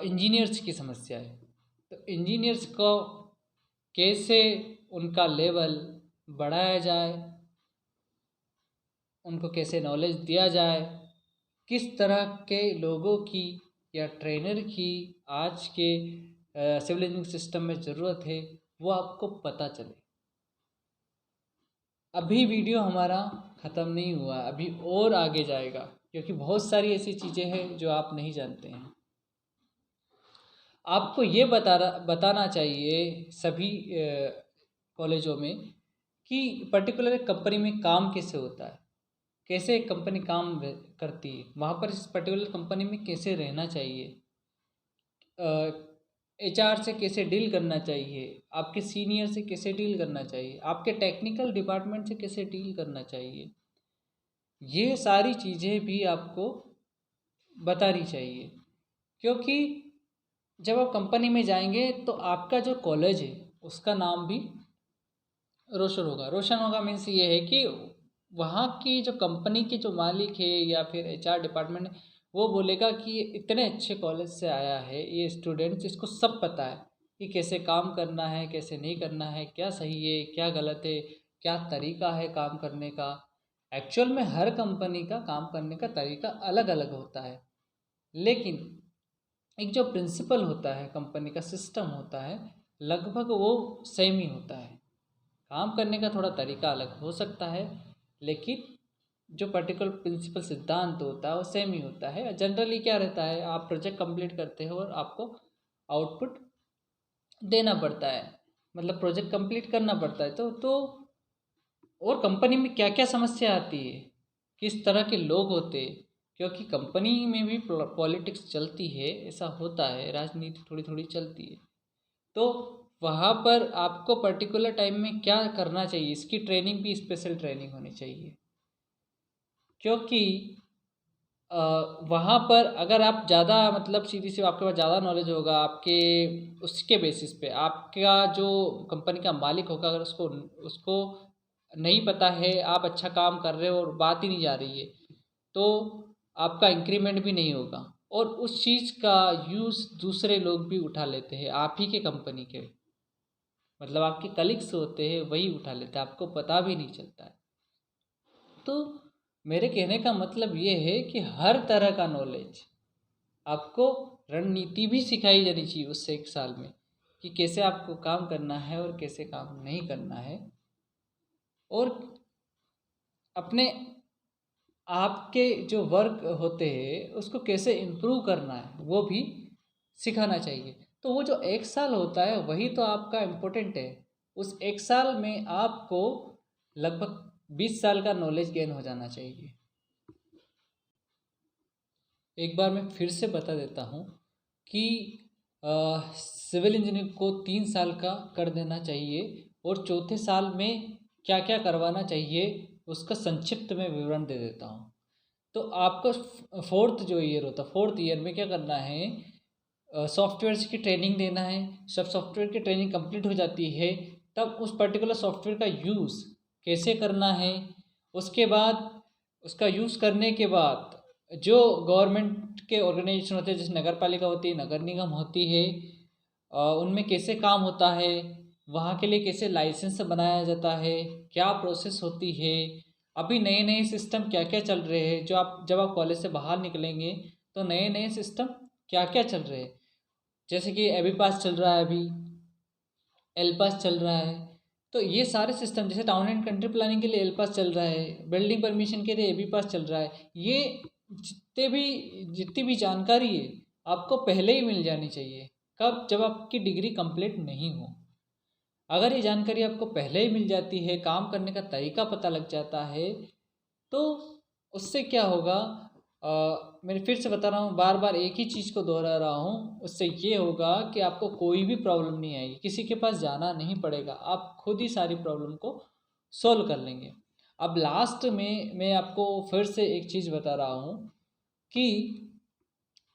इंजीनियर्स की समस्या है। तो इंजीनियर्स को कैसे उनका लेवल बढ़ाया जाए, उनको कैसे नॉलेज दिया जाए, किस तरह के लोगों की या ट्रेनर की आज के सिविल इंजीनियरिंग सिस्टम में ज़रूरत है, वो आपको पता चले। अभी वीडियो हमारा ख़त्म नहीं हुआ, अभी और आगे जाएगा, क्योंकि बहुत सारी ऐसी चीज़ें हैं जो आप नहीं जानते हैं। आपको ये बताना चाहिए सभी कॉलेजों में कि पर्टिकुलर एक कंपनी में काम कैसे होता है, कैसे एक कंपनी काम करती है, वहाँ पर इस पर्टिकुलर कंपनी में कैसे रहना चाहिए, एचआर से कैसे डील करना चाहिए, आपके सीनियर से कैसे डील करना चाहिए, आपके टेक्निकल डिपार्टमेंट से कैसे डील करना चाहिए, ये सारी चीज़ें भी आपको बतानी चाहिए। क्योंकि जब आप कंपनी में जाएंगे तो आपका जो कॉलेज है उसका नाम भी रोशन होगा मीन्स ये है कि वहाँ की जो कंपनी के जो मालिक है या फिर एचआर डिपार्टमेंट है, वो बोलेगा कि ये इतने अच्छे कॉलेज से आया है, ये स्टूडेंट्स, इसको सब पता है कि कैसे काम करना है, कैसे नहीं करना है, क्या सही है क्या गलत है, क्या तरीका है काम करने का। एक्चुअल में हर कंपनी का काम करने का तरीका अलग अलग होता है, लेकिन एक जो प्रिंसिपल होता है, कंपनी का सिस्टम होता है, लगभग वो सेम ही होता है। काम करने का थोड़ा तरीका अलग हो सकता है, लेकिन जो पर्टिकुलर प्रिंसिपल सिद्धांत होता है वो सेम ही होता है। जनरली क्या रहता है, आप प्रोजेक्ट कंप्लीट करते हो और आपको आउटपुट देना पड़ता है, मतलब प्रोजेक्ट कंप्लीट करना पड़ता है। तो और कंपनी में क्या क्या समस्या आती है, किस तरह के लोग होते हैं, क्योंकि कंपनी में भी पॉलिटिक्स चलती है, ऐसा होता है, राजनीति थोड़ी थोड़ी चलती है। तो वहाँ पर आपको पर्टिकुलर टाइम में क्या करना चाहिए, इसकी ट्रेनिंग भी स्पेशल ट्रेनिंग होनी चाहिए। क्योंकि वहाँ पर अगर आप ज़्यादा मतलब सीधी सी आपके पास ज़्यादा नॉलेज होगा, आपके उसके बेसिस पे आपका जो कंपनी का मालिक होगा, अगर उसको उसको नहीं पता है, आप अच्छा काम कर रहे हो और बात ही नहीं जा रही है, तो आपका इंक्रीमेंट भी नहीं होगा। और उस चीज़ का यूज़ दूसरे लोग भी उठा लेते हैं, आप ही के कंपनी के, मतलब आपके कलीग्स होते हैं वही उठा लेते हैं, आपको पता भी नहीं चलता है। तो मेरे कहने का मतलब ये है कि हर तरह का नॉलेज आपको, रणनीति भी सिखाई जानी चाहिए उस 1 साल में, कि कैसे आपको काम करना है और कैसे काम नहीं करना है, और अपने आपके जो वर्क होते हैं उसको कैसे इम्प्रूव करना है वो भी सिखाना चाहिए। तो वो जो 1 साल होता है वही तो आपका इम्पोर्टेंट है। उस 1 साल में आपको लगभग 20 साल का नॉलेज गेन हो जाना चाहिए। एक बार मैं फिर से बता देता हूँ कि सिविल इंजीनियर को 3 साल का कर देना चाहिए और चौथे साल में क्या क्या करवाना चाहिए उसका संक्षिप्त में विवरण दे देता हूँ। तो आपका फोर्थ जो ईयर होता है, फोर्थ ईयर में क्या करना है, सॉफ्टवेयर की ट्रेनिंग देना है। जब सॉफ्टवेयर की ट्रेनिंग कंप्लीट हो जाती है तब उस पर्टिकुलर सॉफ्टवेयर का यूज़ कैसे करना है, उसके बाद उसका यूज़ करने के बाद जो गवर्नमेंट के ऑर्गेनाइजेशन होते हैं जैसे नगर पालिका होती है, नगर निगम होती है, उनमें कैसे काम होता है, वहाँ के लिए कैसे लाइसेंस बनाया जाता है, क्या प्रोसेस होती है, अभी नए नए सिस्टम क्या क्या चल रहे हैं, जो आप जब आप कॉलेज से बाहर निकलेंगे तो नए नए सिस्टम क्या क्या चल रहे हैं। जैसे कि एबी पास चल रहा है, अभी एल पास चल रहा है। तो ये सारे सिस्टम जैसे टाउन एंड कंट्री प्लानिंग के लिए एल पास चल रहा है, बिल्डिंग परमिशन के लिए एबी पास चल रहा है। ये जितनी भी जानकारी है आपको पहले ही मिल जानी चाहिए। कब? जब आपकी डिग्री कंप्लीट नहीं हो। अगर ये जानकारी आपको पहले ही मिल जाती है, काम करने का तरीका पता लग जाता है, तो उससे क्या होगा, मैं फिर से बता रहा हूँ, बार बार एक ही चीज़ को दोहरा रहा हूँ, उससे ये होगा कि आपको कोई भी प्रॉब्लम नहीं आएगी, किसी के पास जाना नहीं पड़ेगा, आप खुद ही सारी प्रॉब्लम को सॉल्व कर लेंगे। अब लास्ट में मैं आपको फिर से एक चीज़ बता रहा हूँ कि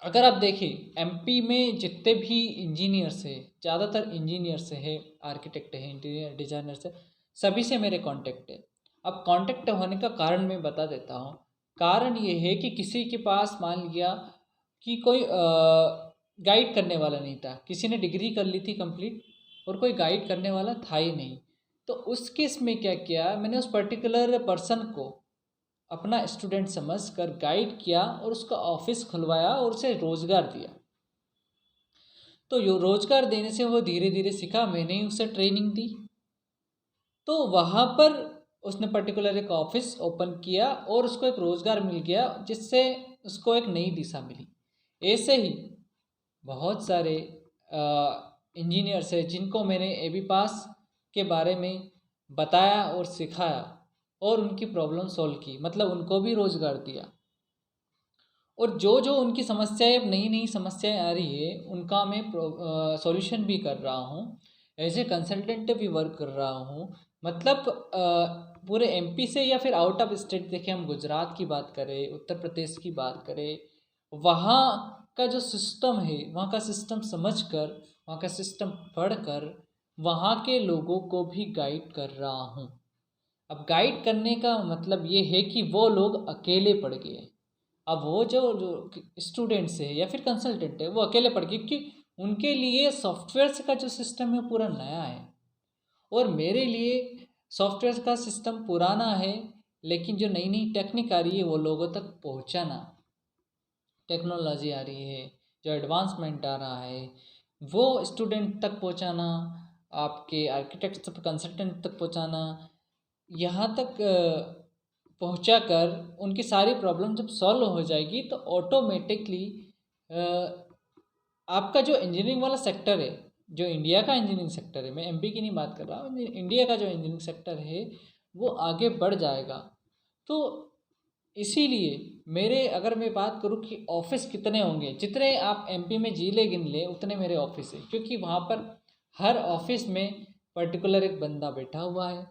अगर आप देखें एमपी में जितने भी इंजीनियर्स हैं, ज़्यादातर इंजीनियर्स है, आर्किटेक्ट है, इंटीरियर डिजाइनर्स है, सभी से मेरे कांटेक्ट है। अब कांटेक्ट होने का कारण मैं बता देता हूँ। कारण ये है कि किसी के पास मान लिया कि कोई गाइड करने वाला नहीं था, किसी ने डिग्री कर ली थी कंप्लीट और कोई गाइड करने वाला था ही नहीं। तो उस केस में क्या किया, मैंने उस पर्टिकुलर पर्सन को अपना स्टूडेंट समझकर गाइड किया और उसका ऑफिस खुलवाया और उसे रोज़गार दिया। तो यो रोज़गार देने से वो धीरे धीरे सीखा, मैंने ही उसे ट्रेनिंग दी। तो वहाँ पर उसने पर्टिकुलर एक ऑफिस ओपन किया और उसको एक रोज़गार मिल गया जिससे उसको एक नई दिशा मिली। ऐसे ही बहुत सारे इंजीनियर्स हैं जिनको मैंने एबी पास के बारे में बताया और सिखाया और उनकी प्रॉब्लम सॉल्व की, मतलब उनको भी रोज़गार दिया। और जो जो उनकी समस्याएं, अब नई नई समस्याएं आ रही है उनका मैं सॉल्यूशन भी कर रहा हूँ, एज ए कंसल्टेंट भी वर्क कर रहा हूँ। मतलब पूरे एमपी से या फिर आउट ऑफ स्टेट, देखें हम गुजरात की बात करें, उत्तर प्रदेश की बात करें, वहाँ का जो सिस्टम है, वहाँ का सिस्टम समझकर, वहाँ का सिस्टम पढ़कर वहाँ के लोगों को भी गाइड कर रहा हूँ। अब गाइड करने का मतलब ये है कि वो लोग अकेले पड़ गए। अब वो जो जो स्टूडेंट्स है या फिर कंसल्टेंट है वो अकेले पड़ गए क्योंकि उनके लिए सॉफ्टवेयर का जो सिस्टम है पूरा नया है और मेरे लिए सॉफ्टवेयर का सिस्टम पुराना है, लेकिन जो नई नई टेक्निक आ रही है वो लोगों तक पहुंचाना, टेक्नोलॉजी आ रही है, जो एडवांसमेंट आ रहा है वो स्टूडेंट तक पहुंचाना, आपके आर्किटेक्ट तक, कंसल्टेंट तक पहुंचाना, यहाँ तक पहुंचाकर उनकी सारी प्रॉब्लम जब सॉल्व हो जाएगी तो ऑटोमेटिकली आपका जो इंजीनियरिंग वाला सेक्टर है, जो इंडिया का इंजीनियरिंग सेक्टर है, मैं एमपी की नहीं बात कर रहा हूँ, इंडिया का जो इंजीनियरिंग सेक्टर है वो आगे बढ़ जाएगा। तो इसीलिए मेरे, अगर मैं बात करूँ कि ऑफिस कितने होंगे, जितने आप एमपी में जीले गिन ले उतने मेरे ऑफिस है, क्योंकि वहाँ पर हर ऑफिस में पर्टिकुलर एक बंदा बैठा हुआ है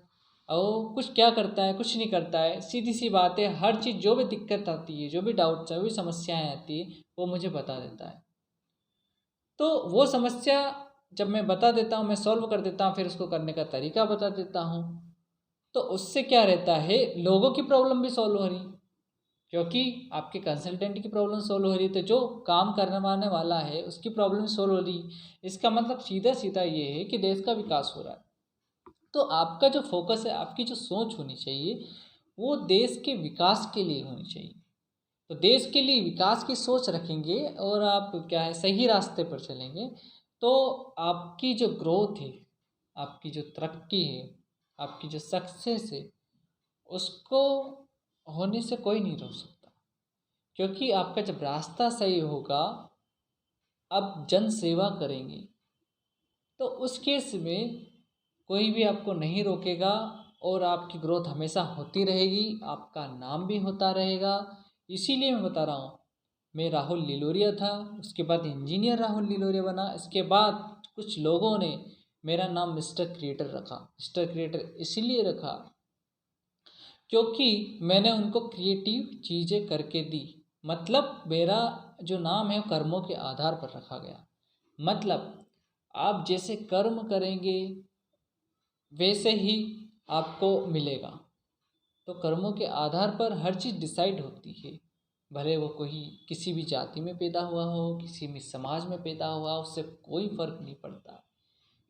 और कुछ क्या करता है, कुछ नहीं करता है, सीधी सी बात है, हर चीज़ जो भी दिक्कत आती है, जो भी डाउट्स है, जो भी समस्याएं आती है वो मुझे बता देता है। तो वो समस्या जब मैं बता देता हूँ, मैं सॉल्व कर देता हूँ, फिर उसको करने का तरीका बता देता हूँ, तो उससे क्या रहता है, लोगों की प्रॉब्लम भी सॉल्व हो रही, क्योंकि आपके कंसल्टेंट की प्रॉब्लम सॉल्व हो रही है तो जो काम करने वाला है उसकी प्रॉब्लम सॉल्व हो रही। इसका मतलब सीधा सीधा ये है कि देश का विकास हो रहा है। तो आपका जो फोकस है, आपकी जो सोच होनी चाहिए वो देश के विकास के लिए होनी चाहिए। तो देश के लिए विकास की सोच रखेंगे और आप क्या है सही रास्ते पर चलेंगे तो आपकी जो ग्रोथ है, आपकी जो तरक्की है, आपकी जो सक्सेस है, उसको होने से कोई नहीं रोक सकता। क्योंकि आपका जब रास्ता सही होगा, आप जन सेवा करेंगे, तो उस केस में कोई भी आपको नहीं रोकेगा और आपकी ग्रोथ हमेशा होती रहेगी, आपका नाम भी होता रहेगा। इसीलिए मैं बता रहा हूँ, मैं राहुल लिलोरिया था, उसके बाद इंजीनियर राहुल लिलोरिया बना। इसके बाद कुछ लोगों ने मेरा नाम मिस्टर क्रिएटर रखा। मिस्टर क्रिएटर इसीलिए रखा क्योंकि मैंने उनको क्रिएटिव चीज़ें करके दी। मतलब मेरा जो नाम है कर्मों के आधार पर रखा गया। मतलब आप जैसे कर्म करेंगे वैसे ही आपको मिलेगा। तो कर्मों के आधार पर हर चीज़ डिसाइड होती है। भले वो कोई किसी भी जाति में पैदा हुआ हो, किसी भी समाज में पैदा हुआ, उससे कोई फर्क नहीं पड़ता।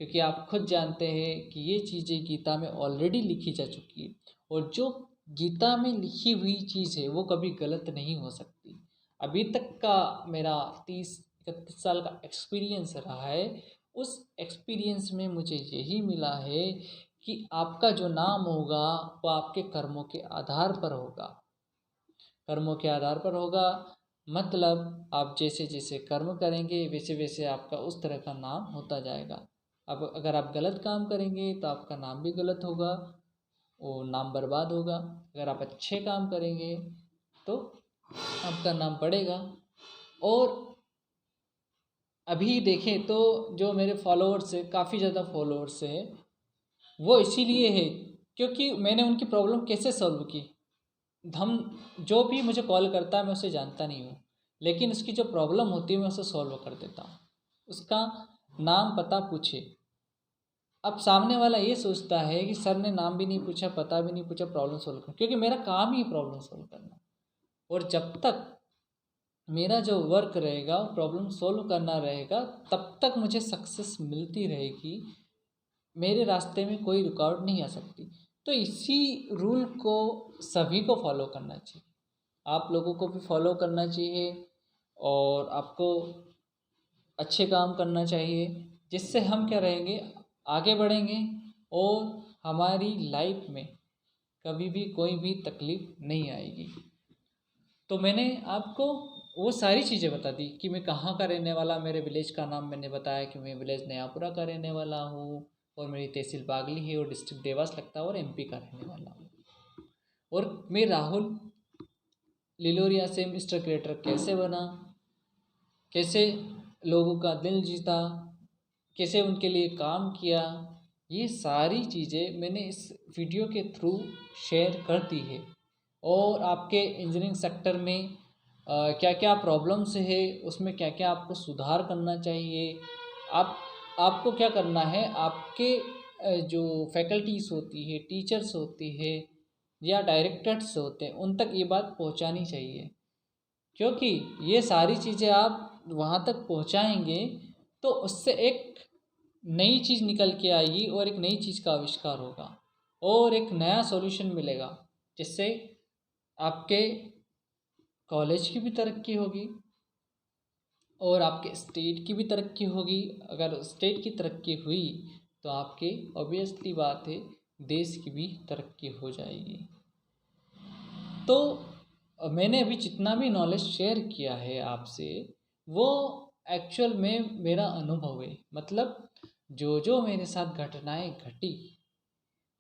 क्योंकि आप खुद जानते हैं कि ये चीज़ें गीता में ऑलरेडी लिखी जा चुकी है, और जो गीता में लिखी हुई चीज़ है वो कभी गलत नहीं हो सकती। अभी तक का मेरा 30-31 साल का एक्सपीरियंस रहा है। उस एक्सपीरियंस में मुझे यही मिला है कि आपका जो नाम होगा वो आपके कर्मों के आधार पर होगा। कर्मों के आधार पर होगा मतलब आप जैसे जैसे कर्म करेंगे वैसे वैसे आपका उस तरह का नाम होता जाएगा। अब अगर आप गलत काम करेंगे तो आपका नाम भी गलत होगा, वो नाम बर्बाद होगा। अगर आप अच्छे काम करेंगे तो आपका नाम बढ़ेगा। और अभी देखें तो जो मेरे फॉलोअर्स है, काफ़ी ज़्यादा फॉलोअर्स है, वो इसीलिए है क्योंकि मैंने उनकी प्रॉब्लम कैसे सॉल्व की। हम जो भी मुझे कॉल करता है मैं उसे जानता नहीं हूँ, लेकिन उसकी जो प्रॉब्लम होती है मैं उसे सॉल्व कर देता हूँ। उसका नाम पता पूछे। अब सामने वाला ये सोचता है कि सर ने नाम भी नहीं पूछा, पता भी नहीं पूछा, प्रॉब्लम सॉल्व कर, क्योंकि मेरा काम ही प्रॉब्लम सॉल्व करना। और जब तक मेरा जो वर्क रहेगा प्रॉब्लम सॉल्व करना रहेगा तब तक मुझे सक्सेस मिलती रहेगी। मेरे रास्ते में कोई रुकावट नहीं आ सकती। तो इसी रूल को सभी को फॉलो करना चाहिए। आप लोगों को भी फॉलो करना चाहिए और आपको अच्छे काम करना चाहिए, जिससे हम क्या रहेंगे, आगे बढ़ेंगे और हमारी लाइफ में कभी भी कोई भी तकलीफ़ नहीं आएगी। तो मैंने आपको वो सारी चीज़ें बता दी कि मैं कहाँ का रहने वाला, मेरे विलेज का नाम मैंने बताया कि मैं विलेज नयापुरा का रहने वाला हूँ, और मेरी तहसील बागली है और डिस्ट्रिक्ट देवास लगता है, और एमपी का रहने वाला हूँ। और मैं राहुल लिलोरिया से मिस्टर क्रिएटर कैसे बना, कैसे लोगों का दिल जीता, कैसे उनके लिए काम किया, ये सारी चीज़ें मैंने इस वीडियो के थ्रू शेयर कर दी है। और आपके इंजीनियरिंग सेक्टर में क्या क्या प्रॉब्लम्स है, उसमें क्या क्या आपको सुधार करना चाहिए, आपको क्या करना है, आपके जो फैकल्टीज़ होती है, टीचर्स होती है या डायरेक्टर्स होते हैं, उन तक ये बात पहुंचानी चाहिए। क्योंकि ये सारी चीज़ें आप वहाँ तक पहुँचाएंगे तो उससे एक नई चीज़ निकल के आएगी और एक नई चीज़ का आविष्कार होगा और एक नया सॉल्यूशन मिलेगा, जिससे आपके कॉलेज की भी तरक्की होगी और आपके स्टेट की भी तरक्की होगी। अगर स्टेट की तरक्की हुई तो आपके ऑब्वियसली बात है देश की भी तरक्की हो जाएगी। तो मैंने अभी जितना भी नॉलेज शेयर किया है आपसे, वो एक्चुअल में मेरा अनुभव है। मतलब जो जो मेरे साथ घटनाएं घटी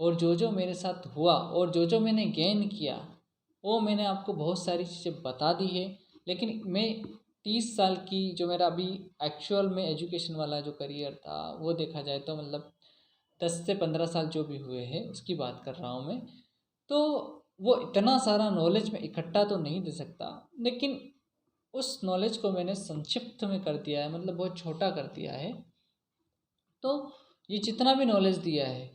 और जो जो मेरे साथ हुआ और जो जो मैंने गेन किया, वो मैंने आपको बहुत सारी चीज़ें बता दी है। लेकिन मैं 30 साल की जो मेरा अभी एक्चुअल में एजुकेशन वाला जो करियर था, वो देखा जाए तो मतलब 10 से 15 साल जो भी हुए हैं उसकी बात कर रहा हूँ मैं। तो वो इतना सारा नॉलेज मैं इकट्ठा तो नहीं दे सकता, लेकिन उस नॉलेज को मैंने संक्षिप्त में कर दिया है, मतलब बहुत छोटा कर दिया है। तो ये जितना भी नॉलेज दिया है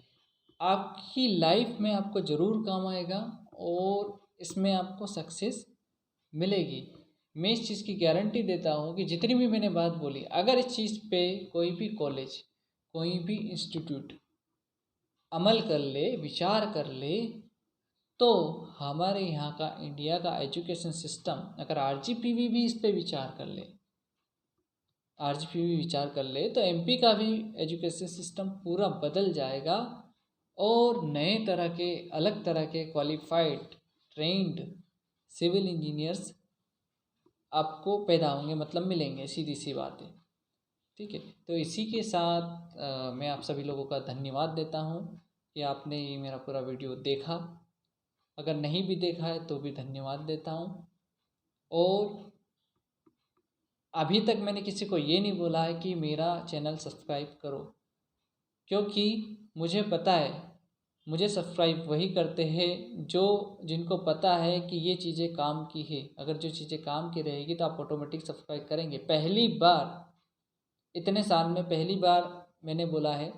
आपकी लाइफ में आपको ज़रूर काम आएगा और इसमें आपको सक्सेस मिलेगी। मैं इस चीज़ की गारंटी देता हूँ कि जितनी भी मैंने बात बोली, अगर इस चीज़ पे कोई भी कॉलेज, कोई भी इंस्टीट्यूट अमल कर ले, विचार कर ले, तो हमारे यहाँ का इंडिया का एजुकेशन सिस्टम, अगर आरजीपीवी भी इस पे विचार कर ले, आरजीपीवी विचार कर ले, तो एमपी का भी एजुकेशन सिस्टम पूरा बदल जाएगा और नए तरह के, अलग तरह के क्वालिफाइड ट्रेंड सिविल इंजीनियर्स आपको पैदा होंगे, मतलब मिलेंगे, सीधी सी बात है। ठीक है, तो इसी के साथ मैं आप सभी लोगों का धन्यवाद देता हूँ। कि आपने ये मेरा पूरा वीडियो देखा। अगर नहीं भी देखा है तो भी धन्यवाद देता हूँ। और अभी तक मैंने किसी को ये नहीं बोला है कि मेरा चैनल सब्सक्राइब करो, क्योंकि मुझे पता है मुझे सब्सक्राइब वही करते हैं जिनको पता है कि ये चीज़ें काम की है। अगर जो चीज़ें काम की रहेगी तो आप ऑटोमेटिक सब्सक्राइब करेंगे। पहली बार इतने साल में पहली बार मैंने बोला है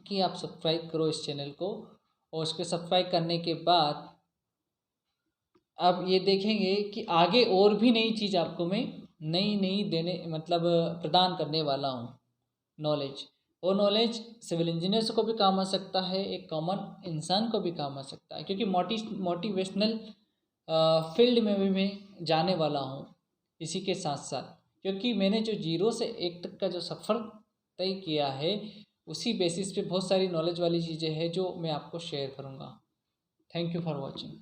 कि आप सब्सक्राइब करो इस चैनल को, और उसके सब्सक्राइब करने के बाद आप ये देखेंगे कि आगे और भी नई चीज़ आपको मैं नई देने मतलब प्रदान करने वाला हूँ नॉलेज। वो नॉलेज सिविल इंजीनियर्स को भी काम आ सकता है, एक कॉमन इंसान को भी काम आ सकता है, क्योंकि मोटिवेशनल फील्ड में भी मैं जाने वाला हूँ इसी के साथ साथ। क्योंकि मैंने जो 0 से 1 तक का जो सफ़र तय किया है उसी बेसिस पे बहुत सारी नॉलेज वाली चीज़ें हैं जो मैं आपको शेयर करूँगा। Thank you for watching.